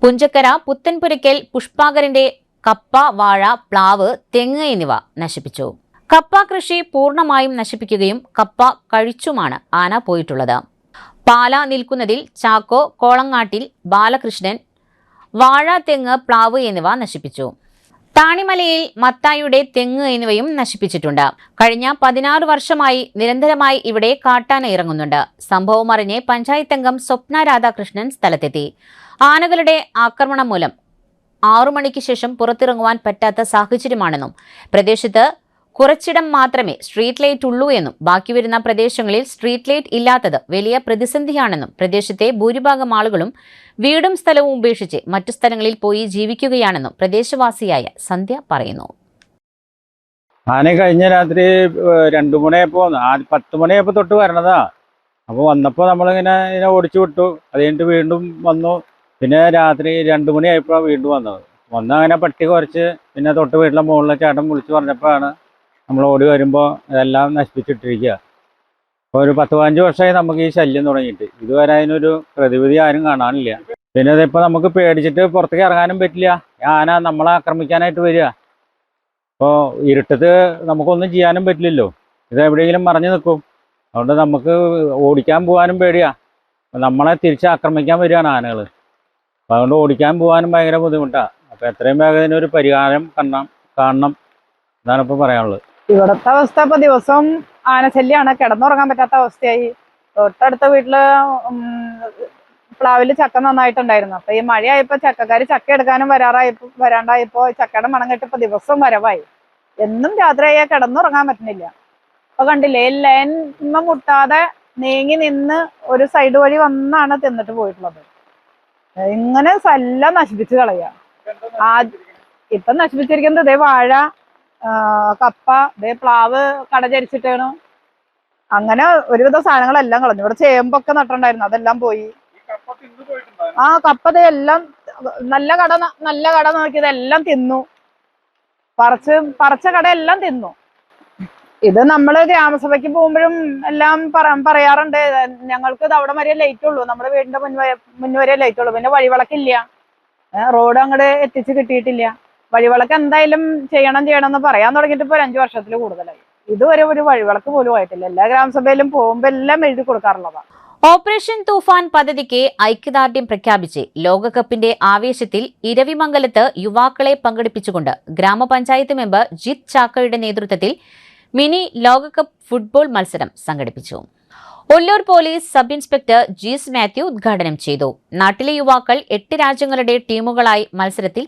പുഞ്ചക്കര പുത്തൻപുരയ്ക്കൽ പുഷ്പാകരന്റെ കപ്പ, വാഴ, പ്ലാവ്, തെങ്ങ് എന്നിവ നശിപ്പിച്ചു. കപ്പ കൃഷി പൂർണ്ണമായും നശിപ്പിക്കുകയും കപ്പ കഴിച്ചുമാണ് ആന പോയിട്ടുള്ളത്. പാല നിൽക്കുന്നതിൽ ചാക്കോ, കോളങ്ങാട്ടിൽ ബാലകൃഷ്ണൻ വാഴ, തെങ്ങ്, പ്ലാവ് എന്നിവ നശിപ്പിച്ചു. താണിമലയിൽ മത്തായിയുടെ തെങ്ങ് എന്നിവയും നശിപ്പിച്ചിട്ടുണ്ട്. കഴിഞ്ഞ 16 വർഷമായി നിരന്തരമായി ഇവിടെ കാട്ടാന ഇറങ്ങുന്നുണ്ട്. സംഭവം അറിഞ്ഞ് പഞ്ചായത്ത് അംഗം സ്വപ്ന രാധാകൃഷ്ണൻ സ്ഥലത്തെത്തി. ആനകളുടെ ആക്രമണം മൂലം 6 മണിക്ക് ശേഷം പുറത്തിറങ്ങുവാൻ പറ്റാത്ത സാഹചര്യമാണെന്നും പ്രദേശത്ത് കുറച്ചിടം മാത്രമേ സ്ട്രീറ്റ് ലൈറ്റ് ഉള്ളൂ എന്നും ബാക്കി വരുന്ന പ്രദേശങ്ങളിൽ സ്ട്രീറ്റ് ലൈറ്റ് ഇല്ലാത്തത് വലിയ പ്രതിസന്ധിയാണെന്നും പ്രദേശത്തെ ഭൂരിഭാഗം ആളുകളും വീടും സ്ഥലവും ഉപേക്ഷിച്ച് മറ്റു സ്ഥലങ്ങളിൽ പോയി ജീവിക്കുകയാണെന്നും പ്രദേശവാസിയായ സന്ധ്യ പറയുന്നു. ആന കഴിഞ്ഞ രാത്രി 2 മണിയായപ്പോൾ 10 മണിയായപ്പോൾ തൊട്ട് വരണതാ. അപ്പോൾ വന്നപ്പോൾ നമ്മളിങ്ങനെ ഓടിച്ചു വിട്ടു. അത് കഴിഞ്ഞിട്ട് വീണ്ടും വന്നു. പിന്നെ രാത്രി 2 മണിയായപ്പോൾ വീണ്ടും വന്നത്. അങ്ങനെ പട്ടി കുറച്ച് പിന്നെ തൊട്ട് വീട്ടിലെ മുകളിലെ ചേട്ടൻ വിളിച്ച് പറഞ്ഞപ്പോഴാണ് നമ്മൾ ഓടി വരുമ്പോൾ ഇതെല്ലാം നശിപ്പിച്ചിട്ടിരിക്കുക. അപ്പോൾ ഒരു 10-15 വർഷമായി നമുക്ക് ഈ ശല്യം തുടങ്ങിയിട്ട്. ഇതുവരെ അതിനൊരു പ്രതിവിധി ആരും കാണാനില്ല. പിന്നെ ഇതിപ്പോൾ നമുക്ക് പേടിച്ചിട്ട് പുറത്തേക്ക് ഇറങ്ങാനും പറ്റില്ല. ആന നമ്മളെ ആക്രമിക്കാനായിട്ട് വരിക. അപ്പോൾ ഇരുട്ടത്ത് നമുക്കൊന്നും ചെയ്യാനും പറ്റില്ലല്ലോ. ഇത് എവിടെയെങ്കിലും മറഞ്ഞു നിൽക്കും. അതുകൊണ്ട് നമുക്ക് ഓടിക്കാൻ പോകാനും പേടിയാണ്. നമ്മളെ തിരിച്ച് ആക്രമിക്കാൻ വരികയാണ് ആനകൾ. അപ്പോൾ അതുകൊണ്ട് ഓടിക്കാൻ പോകാനും ഭയങ്കര ബുദ്ധിമുട്ടാണ്. അപ്പോൾ എത്രയും വേഗം ഇതിനൊരു പരിഹാരം കാണണം എന്നാണ് ഇപ്പോൾ പറയാനുള്ളത്. ഇവിടുത്തെ അവസ്ഥ ഇപ്പൊ ദിവസം ആനശല്യാണ്. കിടന്നുറങ്ങാൻ പറ്റാത്ത അവസ്ഥയായി. തൊട്ടടുത്ത വീട്ടില് പ്ലാവില് ചക്ക നന്നായിട്ടുണ്ടായിരുന്നു. അപ്പൊ ഈ മഴയായപ്പോ ചക്കക്കാര് ചക്ക എടുക്കാനും വരാണ്ടായപ്പോ ചക്കയുടെ മണം കെട്ടിപ്പോ ദിവസം വരവായി. എന്നും രാത്രിയായാൽ കിടന്നുറങ്ങാൻ പറ്റുന്നില്ല. അപ്പൊ കണ്ടില്ലേ, ലൈൻ മുട്ടാതെ നീങ്ങി നിന്ന് ഒരു സൈഡ് വഴി വന്നാണ് തിന്നിട്ട് പോയിട്ടുള്ളത്. ഇങ്ങനെ എല്ലാം നശിപ്പിച്ച് കളയുക. ഇപ്പൊ നശിപ്പിച്ചിരിക്കുന്നത് ഇതേ വാഴ, കപ്പ, ഇതേ പ്ലാവ് കടചരിച്ചിട്ടാണ്. അങ്ങനെ ഒരുവിധ സാധനങ്ങളെല്ലാം കളഞ്ഞു. ഇവിടെ ചേമ്പൊക്കെ നട്ടുണ്ടായിരുന്നു, അതെല്ലാം പോയി. ആ കപ്പ എല്ലാം നല്ല കട നോക്കിയതെല്ലാം തിന്നു. പറിച്ച കട എല്ലാം തിന്നു. ഇത് നമ്മള് ഗ്രാമസഭയ്ക്ക് പോകുമ്പോഴും എല്ലാം പറയാറുണ്ട്, ഞങ്ങൾക്ക് ഇത് അവിടെ വരെ ലൈറ്റ് ഉള്ളൂ, നമ്മുടെ വീടിന്റെ മുൻവരെ ലൈറ്റ് ഉള്ളൂ, പിന്നെ വഴിവിളക്കില്ല, റോഡ് അങ്ങോട്ട് എത്തിച്ച് കിട്ടിയിട്ടില്ല. വഴിവിളക്ക് എന്തായാലും ചെയ്യണം എന്ന് പറയാൻ തുടങ്ങിയിട്ട് ഇപ്പോൾ 5 വർഷത്തിൽ കൂടുതലായി. ഇതുവരെ ഒരു വഴിവിളക്ക് പോലും ആയിട്ടില്ല. എല്ലാ ഗ്രാമസഭയിലും പോകുമ്പോൾ എല്ലാം എഴുതി കൊടുക്കാറുള്ളതാണ്. ഓപ്പറേഷൻ തൂഫാൻ പദ്ധതിക്ക് ഐക്യദാർഢ്യം പ്രഖ്യാപിച്ച് ലോകകപ്പിന്റെ ആവേശത്തിൽ ഇരവിമംഗലത്ത് യുവാക്കളെ പങ്കെടുപ്പിച്ചുകൊണ്ട് ഗ്രാമപഞ്ചായത്ത് മെമ്പർ ജിത് ചാക്കയുടെ നേതൃത്വത്തിൽ മിനി ലോകകപ്പ് ഫുട്ബോൾ മത്സരം സംഘടിപ്പിച്ചു. Ollur police sub inspector Jees Mathew ഉദ്ഘാടനം ചെയ്തു. നാട്ടിലെ യുവാക്കൾ 8 രാജ്യങ്ങളുടെ ടീമുകളായി മത്സരത്തിൽ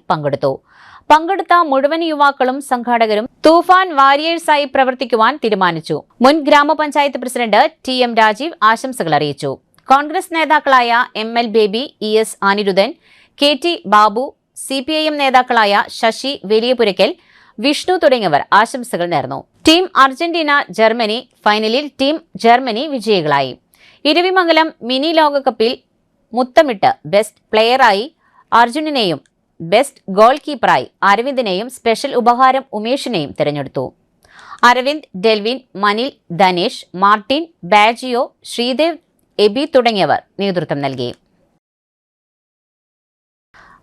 പങ്കെടുത്ത മുഴുവൻ യുവാക്കളും സംഘാടകരും തൂഫാൻ വാരിയേഴ്സായി പ്രവർത്തിക്കുവാൻ തീരുമാനിച്ചു. മുൻ ഗ്രാമപഞ്ചായത്ത് പ്രസിഡന്റ് TM രാജീവ് ആശംസകൾ അറിയിച്ചു. കോൺഗ്രസ് നേതാക്കളായ ML Baby, ES Aniruddhan, KT Babu, CPIM നേതാക്കളായ ശശി വലിയപുരയ്ക്കൽ, വിഷ്ണു തുടങ്ങിയവർ ആശംസകൾ നേർന്നു. Team Argentina, Germany. ഫൈനലിൽ ടീം ജർമ്മനി വിജയികളായി. ഇരവിമംഗലം മിനി ലോകകപ്പിൽ മുത്തമിട്ട് ബെസ്റ്റ് പ്ലെയറായി അർജുനനെയും ബെസ്റ്റ് ഗോൾ കീപ്പറായി അരവിന്ദിനെയും സ്പെഷ്യൽ ഉപഹാരം ഉമേഷിനെയും തിരഞ്ഞെടുത്തു. അരവിന്ദ്, ഡെൽവിൻ, മനിൽ, ധനേഷ്, മാർട്ടിൻ, ബാജിയോ, ശ്രീദേവ്, എബി തുടങ്ങിയവർ നേതൃത്വം നൽകി.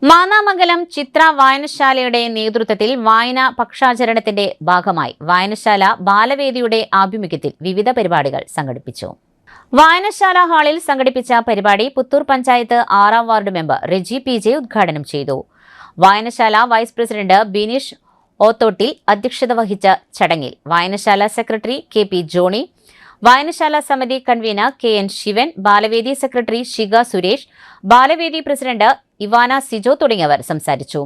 മാന്നാമംഗലം ചിത്ര വായനശാലയുടെ നേതൃത്വത്തിൽ വായനാ പക്ഷാചരണത്തിന്റെ ഭാഗമായി വായനശാല ബാലവേദിയുടെ ആഭിമുഖ്യത്തിൽ വിവിധ പരിപാടികൾ സംഘടിപ്പിച്ചു. വായനശാല ഹാളിൽ സംഘടിപ്പിച്ച പരിപാടി Puthur panchayat 6ാം ward member Reji PJ ഉദ്ഘാടനം ചെയ്തു. വായനശാല വൈസ് പ്രസിഡന്റ് ബിനീഷ് ഓത്തോട്ടിൽ അധ്യക്ഷത വഹിച്ച ചടങ്ങിൽ വായനശാല സെക്രട്ടറി KP ജോണി, വായനശാല സമിതി convener KN Sivan, Balavedi secretary Shikha Suresh, Balavedi president Ivana Sijo തുടങ്ങിയവർ സംസാരിച്ചു.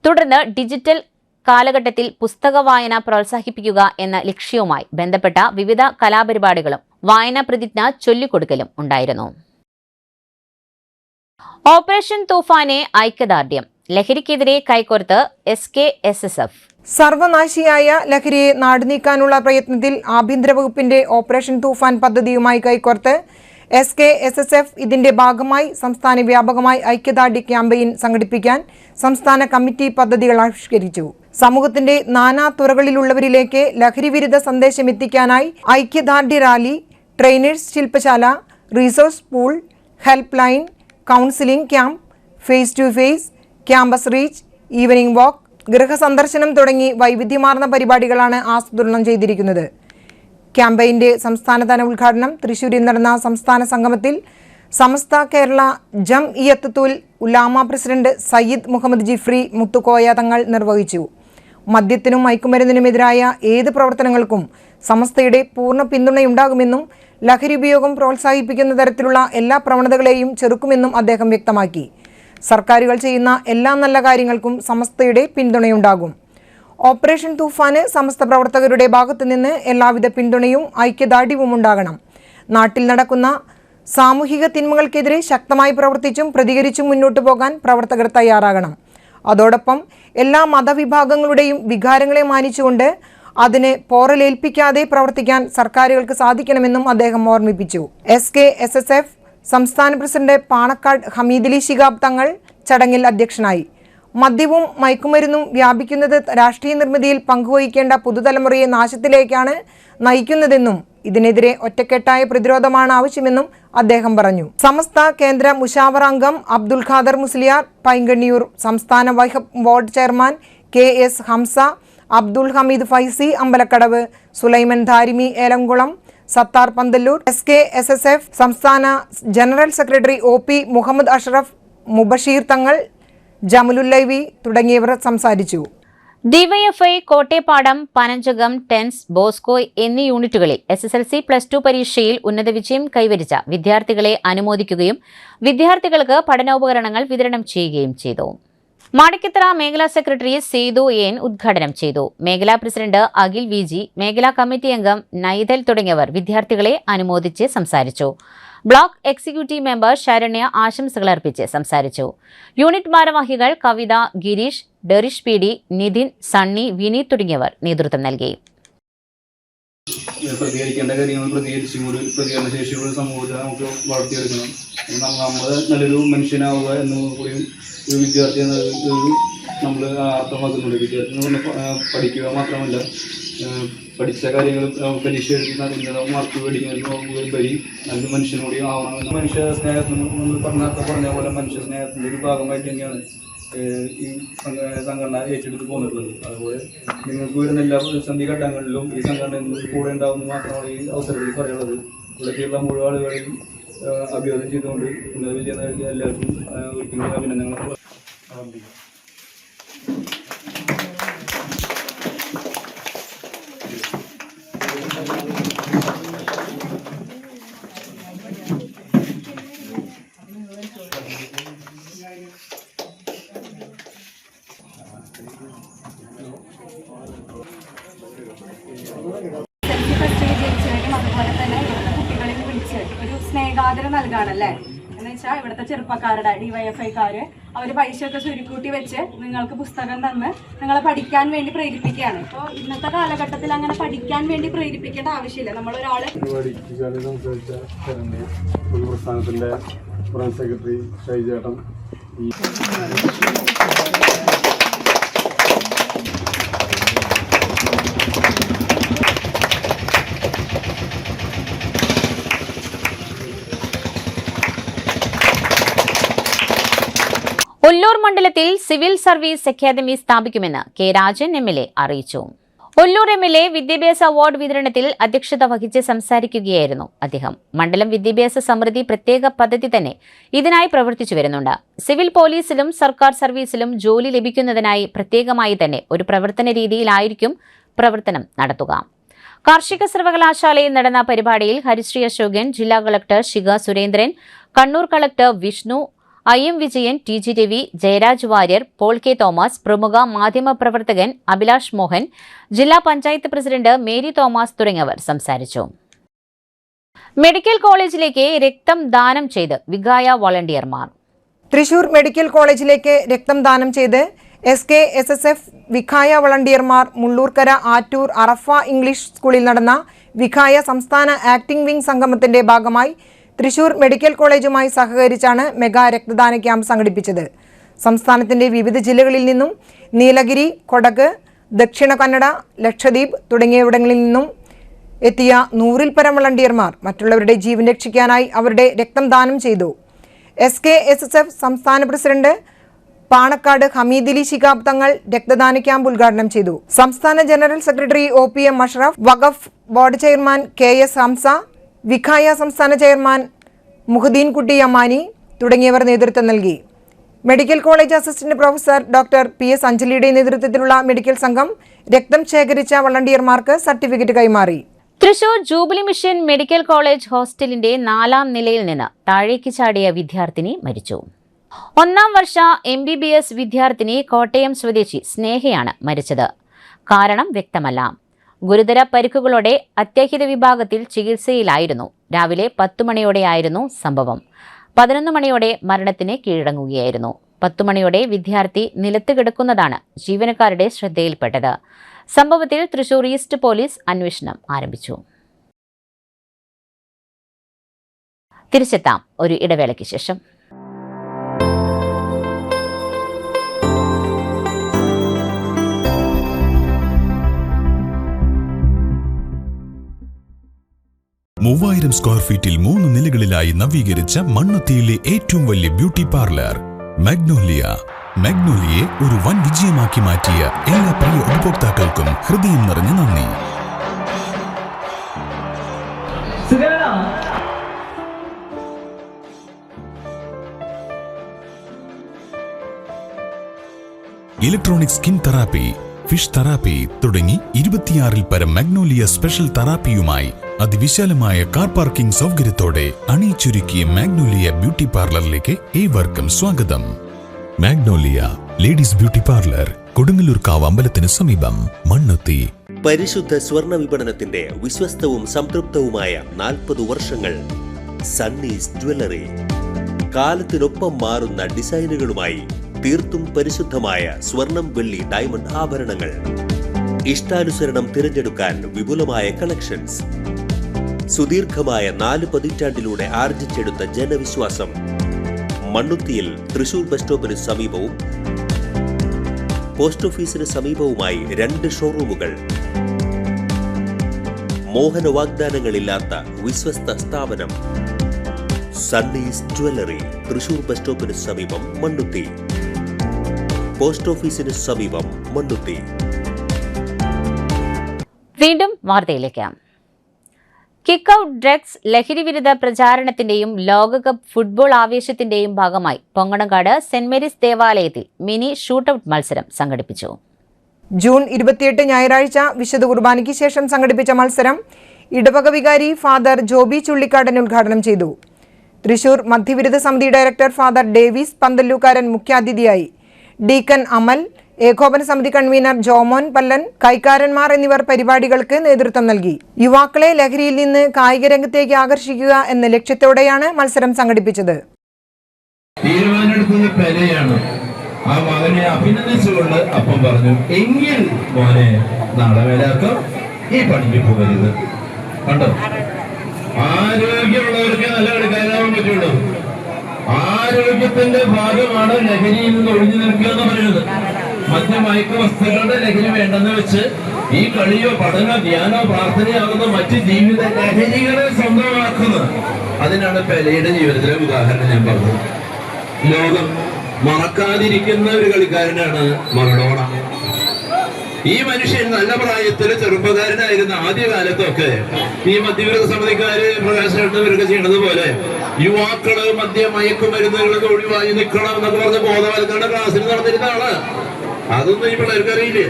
തുടർന്ന് ഡിജിറ്റൽ കാലഘട്ടത്തിൽ പുസ്തക വായന പ്രോത്സാഹിപ്പിക്കുക എന്ന ലക്ഷ്യവുമായി ബന്ധപ്പെട്ട വിവിധ കലാപരിപാടികളും വായനാ പ്രതിജ്ഞ ചൊല്ലിക്കൊടുക്കലും ഉണ്ടായിരുന്നു. ഓപ്പറേഷൻ തൂഫാനെ ഐക്യദാർഢ്യം, ലഹരിക്കെതിരെ കൈകോർത്ത് SKSSF. സർവനാശിയായ ലഹരിയെ നാടുനീക്കാനുള്ള പ്രയത്നത്തിൽ ആഭ്യന്തര വകുപ്പിന്റെ ഓപ്പറേഷൻ തൂഫാൻ പദ്ധതിയുമായി കൈകോർത്ത് SKSSF ഇതിന്റെ ഭാഗമായി സംസ്ഥാന വ്യാപകമായി ഐക്യദാർഢ്യ ക്യാമ്പയിൻ സംഘടിപ്പിക്കാൻ സംസ്ഥാന കമ്മിറ്റി പദ്ധതികൾ ആവിഷ്കരിച്ചു. സമൂഹത്തിന്റെ നാനാ തുറകളിലുള്ളവരിലേക്ക് ലഹരി വിരുദ്ധ സന്ദേശം എത്തിക്കാനായി ഐക്യദാർഢ്യ റാലി, ട്രെയിനേഴ്സ് ശില്പശാല, resource pool, help line, counselling camp, face to face, campus reach, evening walk, ഗൃഹസന്ദർശനം തുടങ്ങി വൈവിധ്യമാർന്ന പരിപാടികളാണ് ആസൂത്രണം ചെയ്തിരിക്കുന്നത്. ക്യാമ്പയിന്റെ സംസ്ഥാനതല ഉദ്ഘാടനം തൃശൂരിൽ നടന്ന സംസ്ഥാന സംഗമത്തിൽ സമസ്ത കേരള ജംഇയ്യത്തുൽ ഉലമ പ്രസിഡന്റ് സയ്യിദ് മുഹമ്മദ് ജിഫ്രി മുത്തുക്കോയ തങ്ങൾ നിർവഹിച്ചു. മദ്യത്തിനും മയക്കുമരുന്നിനുമെതിരായ ഏത് പ്രവർത്തനങ്ങൾക്കും സമസ്തയുടെ പൂർണ്ണ പിന്തുണയുണ്ടാകുമെന്നും ലഹരി ഉപയോഗം പ്രോത്സാഹിപ്പിക്കുന്ന തരത്തിലുള്ള എല്ലാ പ്രവണതകളെയും ചെറുക്കുമെന്നും അദ്ദേഹം വ്യക്തമാക്കി. സർക്കാരുകൾ ചെയ്യുന്ന എല്ലാ നല്ല കാര്യങ്ങൾക്കും സമസ്തയുടെ പിന്തുണയുണ്ടാകും. ഓപ്പറേഷൻ തൂഫാന് സമസ്ത പ്രവർത്തകരുടെ ഭാഗത്തുനിന്ന് എല്ലാവിധ പിന്തുണയും ഐക്യദാർഢ്യവും ഉണ്ടാകണം. നാട്ടിൽ നടക്കുന്ന സാമൂഹിക തിന്മകൾക്കെതിരെ ശക്തമായി പ്രവർത്തിച്ചും പ്രതികരിച്ചും മുന്നോട്ടു പോകാൻ പ്രവർത്തകർ തയ്യാറാകണം. അതോടൊപ്പം എല്ലാ മതവിഭാഗങ്ങളുടെയും വികാരങ്ങളെ മാനിച്ചുകൊണ്ട് അതിന് പോറലേൽപ്പിക്കാതെ പ്രവർത്തിക്കാൻ സർക്കാരുകൾക്ക് സാധിക്കണമെന്നും അദ്ദേഹം ഓർമ്മിപ്പിച്ചു. SKSSF സംസ്ഥാന പ്രസിഡന്റ് പാണക്കാട് ഹമീദലി ശിഹാബ് തങ്ങൾ ചടങ്ങിൽ അധ്യക്ഷനായി. മദ്യവും മയക്കുമരുന്നും വ്യാപിക്കുന്നത് രാഷ്ട്രീയ നിർമ്മിതിയിൽ പങ്കുവഹിക്കേണ്ട പുതുതലമുറയെ നാശത്തിലേക്കാണ് നയിക്കുന്നതെന്നും ഇതിനെതിരെ ഒറ്റക്കെട്ടായ പ്രതിരോധമാണ് ആവശ്യമെന്നും അദ്ദേഹം പറഞ്ഞു. സമസ്ത കേന്ദ്ര മുഷാവറ അംഗം അബ്ദുൽ ഖാദർ മുസ്ലിയാർ പൈങ്കണ്ണിയൂർ, സംസ്ഥാന Waqf board chairman KS Hamza, Abdul Hameed Faizy Ambalakkadavu, Sulaiman Darimi Elamkulam, Sathar Panthalloor, SKSSF സംസ്ഥാന general secretary OP Muhammad Ashraf, Mubashir Thangal, ജമലുല്ലൈവി തുടങ്ങിയവർ സംസാരിച്ചു. ഡിവൈഎഫ്ഐ കോട്ടേപ്പാടം, പനഞ്ചകം, ടെൻസ്, ബോസ്കോ എന്നീ യൂണിറ്റുകളിൽ SSLC+2 പരീക്ഷയിൽ ഉന്നത വിജയം കൈവരിച്ച വിദ്യാർത്ഥികളെ അനുമോദിക്കുകയും വിദ്യാർത്ഥികൾക്ക് പഠനോപകരണങ്ങൾ വിതരണം ചെയ്യുകയും ചെയ്തു. മാണിക്കത്തറ മേഖലാ സെക്രട്ടറി സേതു എൻ ഉദ്ഘാടനം ചെയ്തു. മേഖലാ പ്രസിഡന്റ് അഖിൽ VG, മേഖലാ കമ്മിറ്റി അംഗം നൈതൽ തുടങ്ങിയവർ വിദ്യാർത്ഥികളെ അനുമോദിച്ച് സംസാരിച്ചു. ബ്ലോക്ക് എക്സിക്യൂട്ടീവ് മെമ്പർ ശരണ്യ ആശംസകൾ അർപ്പിച്ച് സംസാരിച്ചു. യൂണിറ്റ് ഭാരവാഹികൾ കവിത, ഗിരീഷ്, ഡെറിഷ് PD, നിതിൻ, സണ്ണി, വിനീത് തുടങ്ങിയവർ നേതൃത്വം നൽകി. പ്രതികരിക്കേണ്ട കാര്യങ്ങൾ പ്രതികരിച്ചും കൂടി പ്രതികരണശേഷിയുള്ള സമൂഹത്തെ നമുക്ക് വളർത്തിയെടുക്കണം. നമ്മൾ നല്ലൊരു മനുഷ്യനാവുക എന്നത് കൂടിയും ഒരു വിദ്യാർത്ഥി എന്നത് നമ്മൾ അർത്ഥമാക്കുന്നുണ്ട്. വിദ്യാർത്ഥി എന്ന് പറഞ്ഞാൽ പഠിക്കുക മാത്രമല്ല, പഠിച്ച കാര്യങ്ങൾ പരീക്ഷ എഴുതുന്ന അതിൻ്റെ മാർക്ക് മേടിക്കുന്നതിനുപരി നല്ല മനുഷ്യനോടി ആവണമെന്ന് മനുഷ്യ സ്നേഹത്തിന് പറഞ്ഞ പോലെ മനുഷ്യ സ്നേഹത്തിൻ്റെ ഒരു ഭാഗമായി തന്നെയാണ് ഈ സംഘടന ഏറ്റെടുത്ത് പോന്നിട്ടുള്ളത്. അതുപോലെ നിങ്ങൾക്ക് വരുന്ന എല്ലാ പ്രതിസന്ധി ഘട്ടങ്ങളിലും ഈ സംഘടന കൂടെ ഉണ്ടാവുമെന്ന് മാത്രമാണ് ഈ അവസരത്തിൽ പറയാനുള്ളത്. ഇവിടേക്കുള്ള മുഴുവൻ ആളുകളെയും അഭിവാദ്യം ചെയ്തുകൊണ്ട് ഉന്നത വിജയം നൽകിയ എല്ലാവർക്കും ഒരിക്കലും അഭിനന്ദനങ്ങൾ ആരംഭിക്കും. അതുപോലെ തന്നെ ഇവിടുത്തെ കുട്ടികളിൽ വിളിച്ച് ഒരു സ്നേഹാദരം നൽകാണല്ലേ എന്ന് വെച്ചാൽ ഇവിടുത്തെ ചെറുപ്പക്കാരുടെ ഡിവൈഎഫ്ഐക്കാര് അവർ പൈസയൊക്കെ ചുരുക്കൂട്ടി വെച്ച് നിങ്ങൾക്ക് പുസ്തകം തന്ന് നിങ്ങളെ പഠിക്കാൻ വേണ്ടി പ്രേരിപ്പിക്കുകയാണ്. ഇപ്പോൾ ഇന്നത്തെ കാലഘട്ടത്തിൽ അങ്ങനെ പഠിക്കാൻ വേണ്ടി പ്രേരിപ്പിക്കേണ്ട ആവശ്യമില്ല. നമ്മളൊരാള് പ്രസ്ഥാനത്തിന്റെ സെക്രട്ടറി ഷൈജേട്ടൻ ഒല്ലൂർ മണ്ഡലത്തിൽ സിവിൽ സർവീസ് അക്കാദമി സ്ഥാപിക്കുമെന്ന് K. രാജൻ MLA അറിയിച്ചു. ഒല്ലൂർ MLA വിദ്യാഭ്യാസ അവാർഡ് വിതരണത്തിൽ അധ്യക്ഷത വഹിച്ച് സംസാരിക്കുകയായിരുന്നു അദ്ദേഹം. മണ്ഡലം വിദ്യാഭ്യാസ സമൃദ്ധി പ്രത്യേക പദ്ധതി തന്നെ ഇതിനായി പ്രവർത്തിച്ചു വരുന്നുണ്ട്. സിവിൽ പോലീസിലും സർക്കാർ സർവീസിലും ജോലി ലഭിക്കുന്നതിനായി പ്രത്യേകമായി തന്നെ ഒരു പ്രവർത്തന രീതിയിലായിരിക്കും പ്രവർത്തനം നടത്തുക. കാർഷിക സർവകലാശാലയിൽ നടന്ന പരിപാടിയിൽ ഹരിശ്രീ അശോകൻ, ജില്ലാ collector Shikha Surendran, Kannur collector Vishnu, IM Vijayan, TG Ravi, Jayaraj Warrier, Paul K. Thomas, പ്രമുഖ മാധ്യമപ്രവർത്തകൻ അഭിലാഷ് മോഹൻ, ജില്ലാ പഞ്ചായത്ത് പ്രസിഡന്റ് മേരി തോമസ് തുടങ്ങിയവർ സംസാരിച്ചു. മെഡിക്കൽ കോളേജിലേക്ക് രക്തം ദാനം ചെയ്ത് വികായ വോളണ്ടിയർമാർ. തൃശൂർ മെഡിക്കൽ കോളേജിലേക്ക് രക്തം ദാനം ചെയ്ത് SKSSF വിഖായ വളണ്ടിയർമാർ മുള്ളൂർക്കര ആറ്റൂർ അറഫ ഇംഗ്ലീഷ് സ്കൂളിൽ നടന്ന വിഖായ സംസ്ഥാന ആക്ടിംഗ് വിംഗ് സംഗമത്തിന്റെ ഭാഗമായി തൃശൂർ മെഡിക്കൽ കോളേജുമായി സഹകരിച്ചാണ് മെഗാ രക്തദാന ക്യാമ്പ് സംഘടിപ്പിച്ചത്. സംസ്ഥാനത്തിന്റെ വിവിധ ജില്ലകളിൽ നിന്നും നീലഗിരി, കൊടക്, ദക്ഷിണ കന്നഡ, ലക്ഷദ്വീപ് തുടങ്ങിയവിടങ്ങളിൽ നിന്നും എത്തിയ 100-ൽ പരം വളണ്ടിയർമാർ മറ്റുള്ളവരുടെ ജീവൻ രക്ഷിക്കാനായി അവരുടെ രക്തം ദാനം ചെയ്തു. SKSSF സംസ്ഥാന പ്രസിഡന്റ് പാണക്കാട് ഹമീദലി ശിഹാബ് തങ്ങൾ രക്തദാന ക്യാമ്പ് ഉദ്ഘാടനം ചെയ്തു. സംസ്ഥാന general secretary OPM Ashraf, Waqf board chairman KS Hamza, Vikhaya സംസ്ഥാന ചെയർമാൻ മുഹദ്ദീൻ കുട്ടി അമാനി തുടങ്ങിയവർ നേതൃത്വം നൽകി. Medical college assistant professor doctor PS അഞ്ജലിയുടെ നേതൃത്വത്തിലുള്ള മെഡിക്കൽ സംഘം രക്തം ശേഖരിച്ച വളണ്ടിയർമാർക്ക് സർട്ടിഫിക്കറ്റ് കൈമാറി. Thrissur jubilee mission medical college ഹോസ്റ്റലിന്റെ 4ാം നിലയിൽ നിന്ന് താഴേക്ക് ചാടിയ വിദ്യാർത്ഥിനി മരിച്ചു. 1ാം വർഷ MBBS വിദ്യാർത്ഥിനി കോട്ടയം സ്വദേശി സ്നേഹയാണ് മരിച്ചത്. കാരണം വ്യക്തമല്ല. ഗുരുതര പരിക്കുകളോടെ അത്യാഹിത വിഭാഗത്തിൽ ചികിത്സയിലായിരുന്നു. രാവിലെ 10 മണിയോടെയായിരുന്നു സംഭവം. 11 മണിയോടെ മരണത്തിന് കീഴടങ്ങുകയായിരുന്നു. 10 മണിയോടെ വിദ്യാർത്ഥി നിലത്ത് കിടക്കുന്നതാണ് ജീവനക്കാരുടെ ശ്രദ്ധയിൽപ്പെട്ടത്. സംഭവത്തിൽ തൃശൂർ ഈസ്റ്റ് പോലീസ് അന്വേഷണം ആരംഭിച്ചു. തിരിച്ചെത്താം ഒരു ഇടവേളയ്ക്ക് ശേഷം. മൂവായിരം സ്ക്വയർ ഫീറ്റിൽ 3 നിലകളിലായി നവീകരിച്ച മണ്ണുത്തിയിലെ ഏറ്റവും വലിയ ബ്യൂട്ടി പാർലർ മാഗ്നോലിയ. മാഗ്നോലിയെ ഒരു വൻ വിജയമാക്കി മാറ്റിയ എല്ലാ പ്രിയ ഉപഭോക്താക്കൾക്കും ഹൃദയം നിറഞ്ഞ നന്ദി. Electronic skin therapy, fish therapy തുടങ്ങി 26-ൽ പരം മാഗ്നോലിയ സ്പെഷ്യൽ തെറാപ്പിയുമായി അതിവിശാലമായ കാർ പാർക്കിംഗ് സൗകര്യത്തോടെ അണിയിച്ചൊരുക്കിയ മാഗ്നോലിയ ബ്യൂട്ടി പാർലറിലേക്ക് ഏവർക്കും സ്വാഗതം. മാഗ്നോലിയ ലേഡീസ് ബ്യൂട്ടി പാർലർ, കൊടുങ്ങല്ലൂർക്കാവ് അമ്പലത്തിന് സമീപം, മണ്ണുത്തി. പരിശുദ്ധ സ്വർണ്ണ വിപണനത്തിന്റെ വിശ്വസ്തവും സംതൃപ്തവുമായ 40 വർഷങ്ങൾ. സണ്ണീസ് ജ്വല്ലറി. കാലത്തിനൊപ്പം മാറുന്ന ഡിസൈനുകളുമായി തീർത്തും പരിശുദ്ധമായ സ്വർണം, വെള്ളി, ഡയമണ്ട് ആഭരണങ്ങൾ. ഇഷ്ടാനുസരണം തിരഞ്ഞെടുക്കാൻ വിപുലമായ കളക്ഷൻസ്. സുദീർഘമായ 4 പതിറ്റാണ്ടിലൂടെ ആർജിച്ചെടുത്ത ജനവിശ്വാസം. മണ്ണുത്തിയിൽ തൃശൂർ ബസ് സ്റ്റോപ്പിന് സമീപവും പോസ്റ്റ് ഓഫീസിന് സമീപവുമായി 2 ഷോറൂമുകൾ. മോഹന വാഗ്ദാനങ്ങളില്ലാത്ത വിശ്വസ്ത സ്ഥാപനം. സണ്ണീസ് ജ്വല്ലറി, തൃശൂർ ബസ് സ്റ്റോപ്പിന് സമീപം, മണ്ണുത്തി. പോസ്റ്റ് ഓഫീസിന് സമീപം, മണ്ണുത്തി. വീണ്ടും വാർത്തയിലേക്ക്. കിക്ക് ഔട്ട് ഡ്രഗ്സ് ലഹരിവിരുദ്ധ പ്രചാരണത്തിന്റെയും ലോകകപ്പ് ഫുട്ബോൾ ആവേശത്തിന്റെയും ഭാഗമായി പൊങ്ങണക്കാട് സെന്റ് മേരീസ് ദേവാലയത്തിൽ മിനി ഷൂട്ടൌട്ട് മത്സരം സംഘടിപ്പിച്ചു. ജൂൺ 28 ഞായറാഴ്ച വിശുദ്ധ കുർബാനയ്ക്ക് ശേഷം സംഘടിപ്പിച്ച മത്സരം ഇടവക വികാരി ഫാദർ ജോബി ചുള്ളിക്കാടൻ ഉദ്ഘാടനം ചെയ്തു. തൃശൂർ മധ്യവിരുദ്ധ സമിതി ഡയറക്ടർ ഫാദർ ഡേവിസ് പന്തല്ലൂക്കാരൻ മുഖ്യാതിഥിയായി. ഡീക്കൻ അമൽ, ഏകോപന സമിതി കൺവീനർ ജോമോൻ പല്ലൻ, കൈക്കാരന്മാർ എന്നിവർ പരിപാടികൾക്ക് നേതൃത്വം നൽകി. യുവാക്കളെ ലഹരിയിൽ നിന്ന് കായിക രംഗത്തേക്ക് ആകർഷിക്കുക എന്ന ലക്ഷ്യത്തോടെയാണ് മത്സരം സംഘടിപ്പിച്ചത്. തീരുമാനമെടുത്തത് പെലയാണ്. ആ മകനെ അഭിനന്ദിച്ചുകൊണ്ട് അപ്പം പറഞ്ഞു, എങ്കിൽ മോനെ നാളെ വേലാക്കം ഈ പണിക്ക് പോകരുത്. കണ്ടോ, ആരോഗ്യമുള്ളവർക്ക് നല്ല കളിക്കാനാവാൻ പറ്റുള്ളൂ. ആരോഗ്യത്തിന്റെ ഭാഗമാണ് ലഹരിയിൽ നിന്ന് ഒഴിഞ്ഞു നിൽക്കുക എന്ന് പറയുന്നത്. മദ്യമയക്ക വസ്തുക്കളുടെ ലഹരി വേണ്ടെന്ന് വെച്ച് ഈ കളിയോ പഠനോ ധ്യാനോ പ്രാർത്ഥനയാകുന്ന മറ്റ് ജീവിത ലഹരികളെ സ്വന്തമാക്കുന്നത്. അതിനാണ് പെലയുടെ ജീവിതത്തിലെ ഉദാഹരണം ഞാൻ പറഞ്ഞത്. ലോകം മറക്കാതിരിക്കുന്ന ഒരു കളിക്കാരനാണ് മറഡോണ. ഈ മനുഷ്യൻ നല്ല പ്രായത്തിൽ ചെറുപ്പക്കാരനായിരുന്ന ആദ്യകാലത്തൊക്കെ ഈ മദ്യവിരുദ്ധ സമിതിക്കാര് പ്രകാശനവരൊക്കെ ചെയ്യണത് പോലെ യുവാക്കള് മദ്യമയക്കുമരുന്നുകളൊക്കെ ഒഴിവായി നിൽക്കണം എന്നൊക്കെ പറഞ്ഞ് ബോധവൽക്കരണ ക്ലാസ്സിൽ നടന്നിരുന്നതാണ്. അതൊന്നും ഈ പിള്ളേർക്ക് അറിയില്ലേ.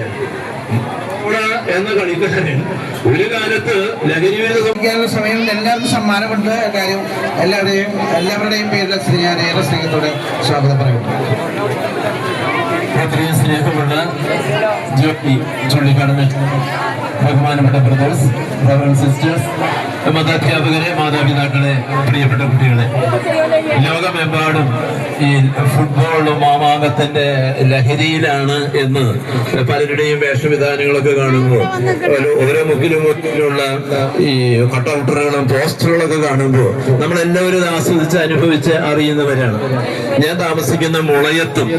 എന്ന കളിക്കാരൻ ഒരു കാലത്ത് ലഹരി വിരുദ്ധ സമയം എല്ലാവർക്കും സമ്മാനമുണ്ട്. കാര്യം എല്ലാവരുടെയും പേരിൽ ഞാൻ ഏറെ സ്നേഹത്തോടെ സ്വാഗതം പറയുന്നു. അത്രയും സ്നേഹമുള്ള ജോബി ചുള്ളിക്കാടൻ, ബഹുമാനപ്പെട്ട ബ്രദേഴ്സ്, സിസ്റ്റേഴ്സ്, മതാധ്യാപകരെ, മാതാപിതാക്കളെ, പ്രിയപ്പെട്ട കുട്ടികളെ, ലോകമെമ്പാടും ഈ ഫുട്ബോൾ മാമാങ്കത്തിന്റെ ലഹരിയിലാണ് എന്ന് പലരുടെയും വേഷവിധാനങ്ങളൊക്കെ കാണുമ്പോൾ ഓരോ മുക്കിലുള്ള ഈ കട്ടൗട്ടറുകളും പോസ്റ്ററുകളൊക്കെ കാണുമ്പോൾ നമ്മളെല്ലാവരും ആസ്വദിച്ച് അനുഭവിച്ച് അറിയുന്നവരാണ്. ഞാൻ താമസിക്കുന്ന മുളയത്തും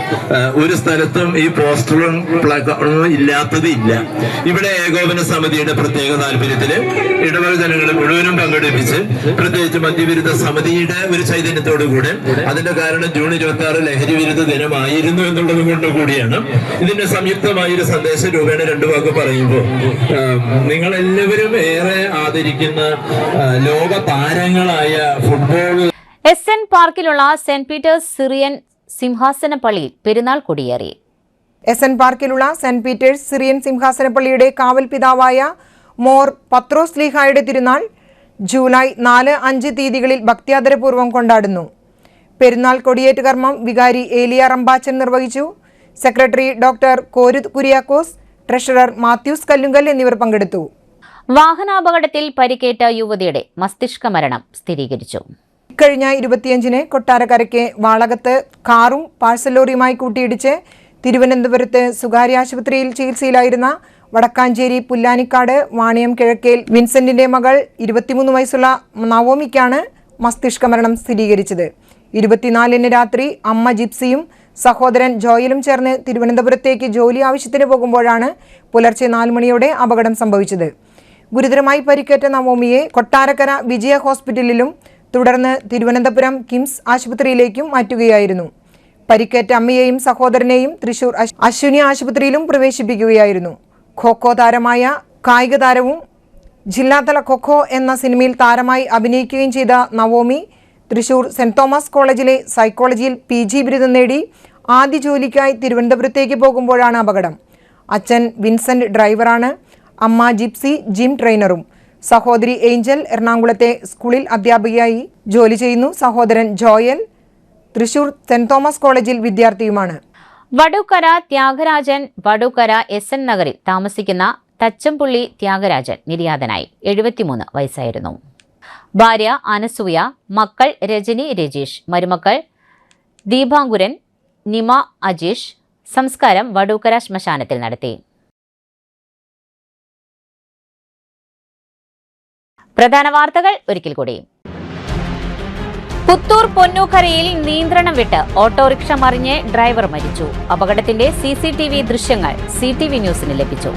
ഒരു സ്ഥലത്തും ഈ പോസ്റ്ററും ഇല്ലാത്തത് ഇല്ല. ഇവിടെ ഏകോപന സമിതിയുടെ പ്രത്യേക താല്പര്യത്തില് ഇടവക ജനങ്ങളെ മുഴുവനും പങ്കെടുപ്പിച്ച് പ്രത്യേകിച്ച് മദ്യവിരുദ്ധ സമിതിയുടെ ഒരു ചൈതന്യത്തോടു കൂടെ, അതിന്റെ കാരണം ജൂൺ 26 ലഹരി വിരുദ്ധ ദിനമായിരുന്നു എന്നുള്ളത് കൊണ്ട് കൂടിയാണ്. ഇതിന്റെ സംയുക്തമായ ഒരു സന്ദേശ രൂപേണ രണ്ടു വാക്ക് പറയുമ്പോൾ നിങ്ങൾ എല്ലാവരും ഏറെ ആദരിക്കുന്ന ലോക താരങ്ങളായ ഫുട്ബോൾ SN പാർക്കിലുള്ള സെന്റ് പീറ്റേഴ്സ് സിറിയൻ സിംഹാസന പള്ളിയിൽ പെരുന്നാൾ കൊടിയേറി. SN പാർക്കിലുള്ള സെന്റ് പീറ്റേഴ്സ് സിറിയൻ സിംഹാസന പള്ളിയുടെ കാവൽ പിതാവായ മോർ പത്രോസ് ലീഹായുടെ തിരുനാൾ ജൂലൈ 4-5 തീയതികളിൽ ഭക്ത്യാദരപൂർവ്വം കൊണ്ടാടുന്നു. പെരുന്നാൾ കൊടിയേറ്റ് കർമ്മം വികാരി ഏലിയ റമ്പാച്ചൻ നിർവഹിച്ചു. Secretary doctor Koru Kuriakose, treasurer Mathews Kallungal എന്നിവർ പങ്കെടുത്തു. വാഹനാപകടത്തിൽ പരിക്കേറ്റ യുവതിയുടെ മസ്തിഷ്ക മരണം സ്ഥിരീകരിച്ചു. ഇക്കഴിഞ്ഞ 25-ന് കൊട്ടാരക്കരയ്ക്ക് വാളകത്ത് കാറും പാഴ്സൽ ലോറിയുമായി കൂട്ടിയിടിച്ച് തിരുവനന്തപുരത്ത് സ്വകാര്യ ആശുപത്രിയിൽ ചികിത്സയിലായിരുന്ന വടക്കാഞ്ചേരി പുല്ലാനിക്കാട് വാണിയം കിഴക്കേൽ വിൻസെന്റിന്റെ മകൾ 23 വയസ്സുള്ള നവോമിക്കാണ് മസ്തിഷ്ക മരണം സ്ഥിരീകരിച്ചത്. 24-ന് രാത്രി അമ്മ ജിപ്സിയും സഹോദരൻ ജോയലും ചേർന്ന് തിരുവനന്തപുരത്തേക്ക് ജോലി ആവശ്യത്തിന് പോകുമ്പോഴാണ് പുലർച്ചെ 4 മണിയോടെ അപകടം സംഭവിച്ചത്. ഗുരുതരമായി പരിക്കേറ്റ നവോമിയെ കൊട്ടാരക്കര വിജയ ഹോസ്പിറ്റലിലും തുടർന്ന് തിരുവനന്തപുരം കിംസ് ആശുപത്രിയിലേക്കും മാറ്റുകയായിരുന്നു. പരിക്കേറ്റ അമ്മയെയും സഹോദരനെയും തൃശൂർ അശ്വിനി ആശുപത്രിയിലും പ്രവേശിപ്പിക്കുകയായിരുന്നു. ഖോഖോ താരമായ കായിക താരവും ജില്ലാതല ഖോഖോ എന്ന സിനിമയിൽ താരമായി അഭിനയിക്കുകയും ചെയ്ത നവോമി തൃശൂർ സെന്റ് തോമസ് കോളേജിലെ സൈക്കോളജിയിൽ PG ബിരുദം നേടി ആദ്യ ജോലിക്കായി തിരുവനന്തപുരത്തേക്ക് പോകുമ്പോഴാണ് അപകടം. അച്ഛൻ വിൻസെന്റ് ഡ്രൈവറാണ്, അമ്മ ജിപ്സി ജിം ട്രെയിനറും. സഹോദരി ഏഞ്ചൽ എറണാകുളത്തെ സ്കൂളിൽ അധ്യാപികയായി ജോലി ചെയ്യുന്നു. സഹോദരൻ ജോയൽ തൃശൂർ സെന്റ് തോമസ് കോളേജിൽ വിദ്യാർത്ഥിയുമാണ്. വടൂക്കര ത്യാഗരാജൻ വടൂക്കര SN നഗറിൽ താമസിക്കുന്ന തച്ചംപുള്ളി ത്യാഗരാജൻ നിര്യാതനായി. 73 വയസ്സായിരുന്നു. ഭാര്യ അനസൂയ, മക്കൾ രജനി രജീഷ്, മരുമക്കൾ ദീപാങ്കുരൻ നിമ അജീഷ്. സംസ്കാരം വടൂക്കര ശ്മശാനത്തിൽ നടത്തി. പ്രധാന വാർത്തകൾ ഒരിക്കൽ കൂടി. പുത്തൂർ പൊന്നൂക്കരയിൽ നിയന്ത്രണം വിട്ട് ഓട്ടോറിക്ഷ മറിഞ്ഞ് ഡ്രൈവർ മരിച്ചു. അപകടത്തിന്റെ CCTV ദൃശ്യങ്ങൾ CTV ന്യൂസിന് ലഭിച്ചു.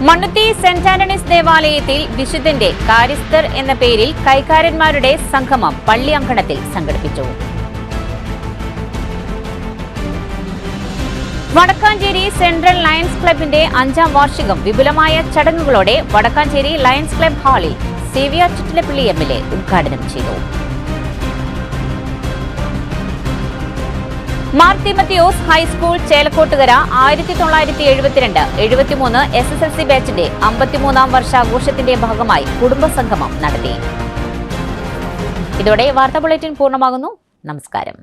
മണ്ണുത്തി സെന്റ് ആന്റണീസ് ദേവാലയത്തിൽ വിശുദ്ധന്റെ കാര്യസ്ഥർ എന്ന പേരിൽ കൈക്കാരന്മാരുടെ സംഗമം പള്ളി അങ്കണത്തിൽ സംഘടിപ്പിച്ചു. വടക്കാഞ്ചേരി സെൻട്രൽ ലയൺസ് ക്ലബിന്റെ 5ാം വാർഷികം വിപുലമായ ചടങ്ങുകളോടെ വടക്കാഞ്ചേരി ലയൺസ് ക്ലബ് ഹാളിൽ സേവ്യർ ചിറ്റിലപ്പള്ളി MLA ഉദ്ഘാടനം ചെയ്തു. മാർ തിമത്തിയോസ് ഹൈസ്കൂൾ ചേലക്കോട്ടുകര 1972-73 SSLC ബാച്ചിന്റെ 53ാം വർഷാഘോഷത്തിന്റെ ഭാഗമായി കുടുംബസംഗമം നടത്തി. ഇതോടെ വാർത്താ ബുള്ളറ്റിൻ പൂർണ്ണമാകുന്നു. നമസ്കാരം.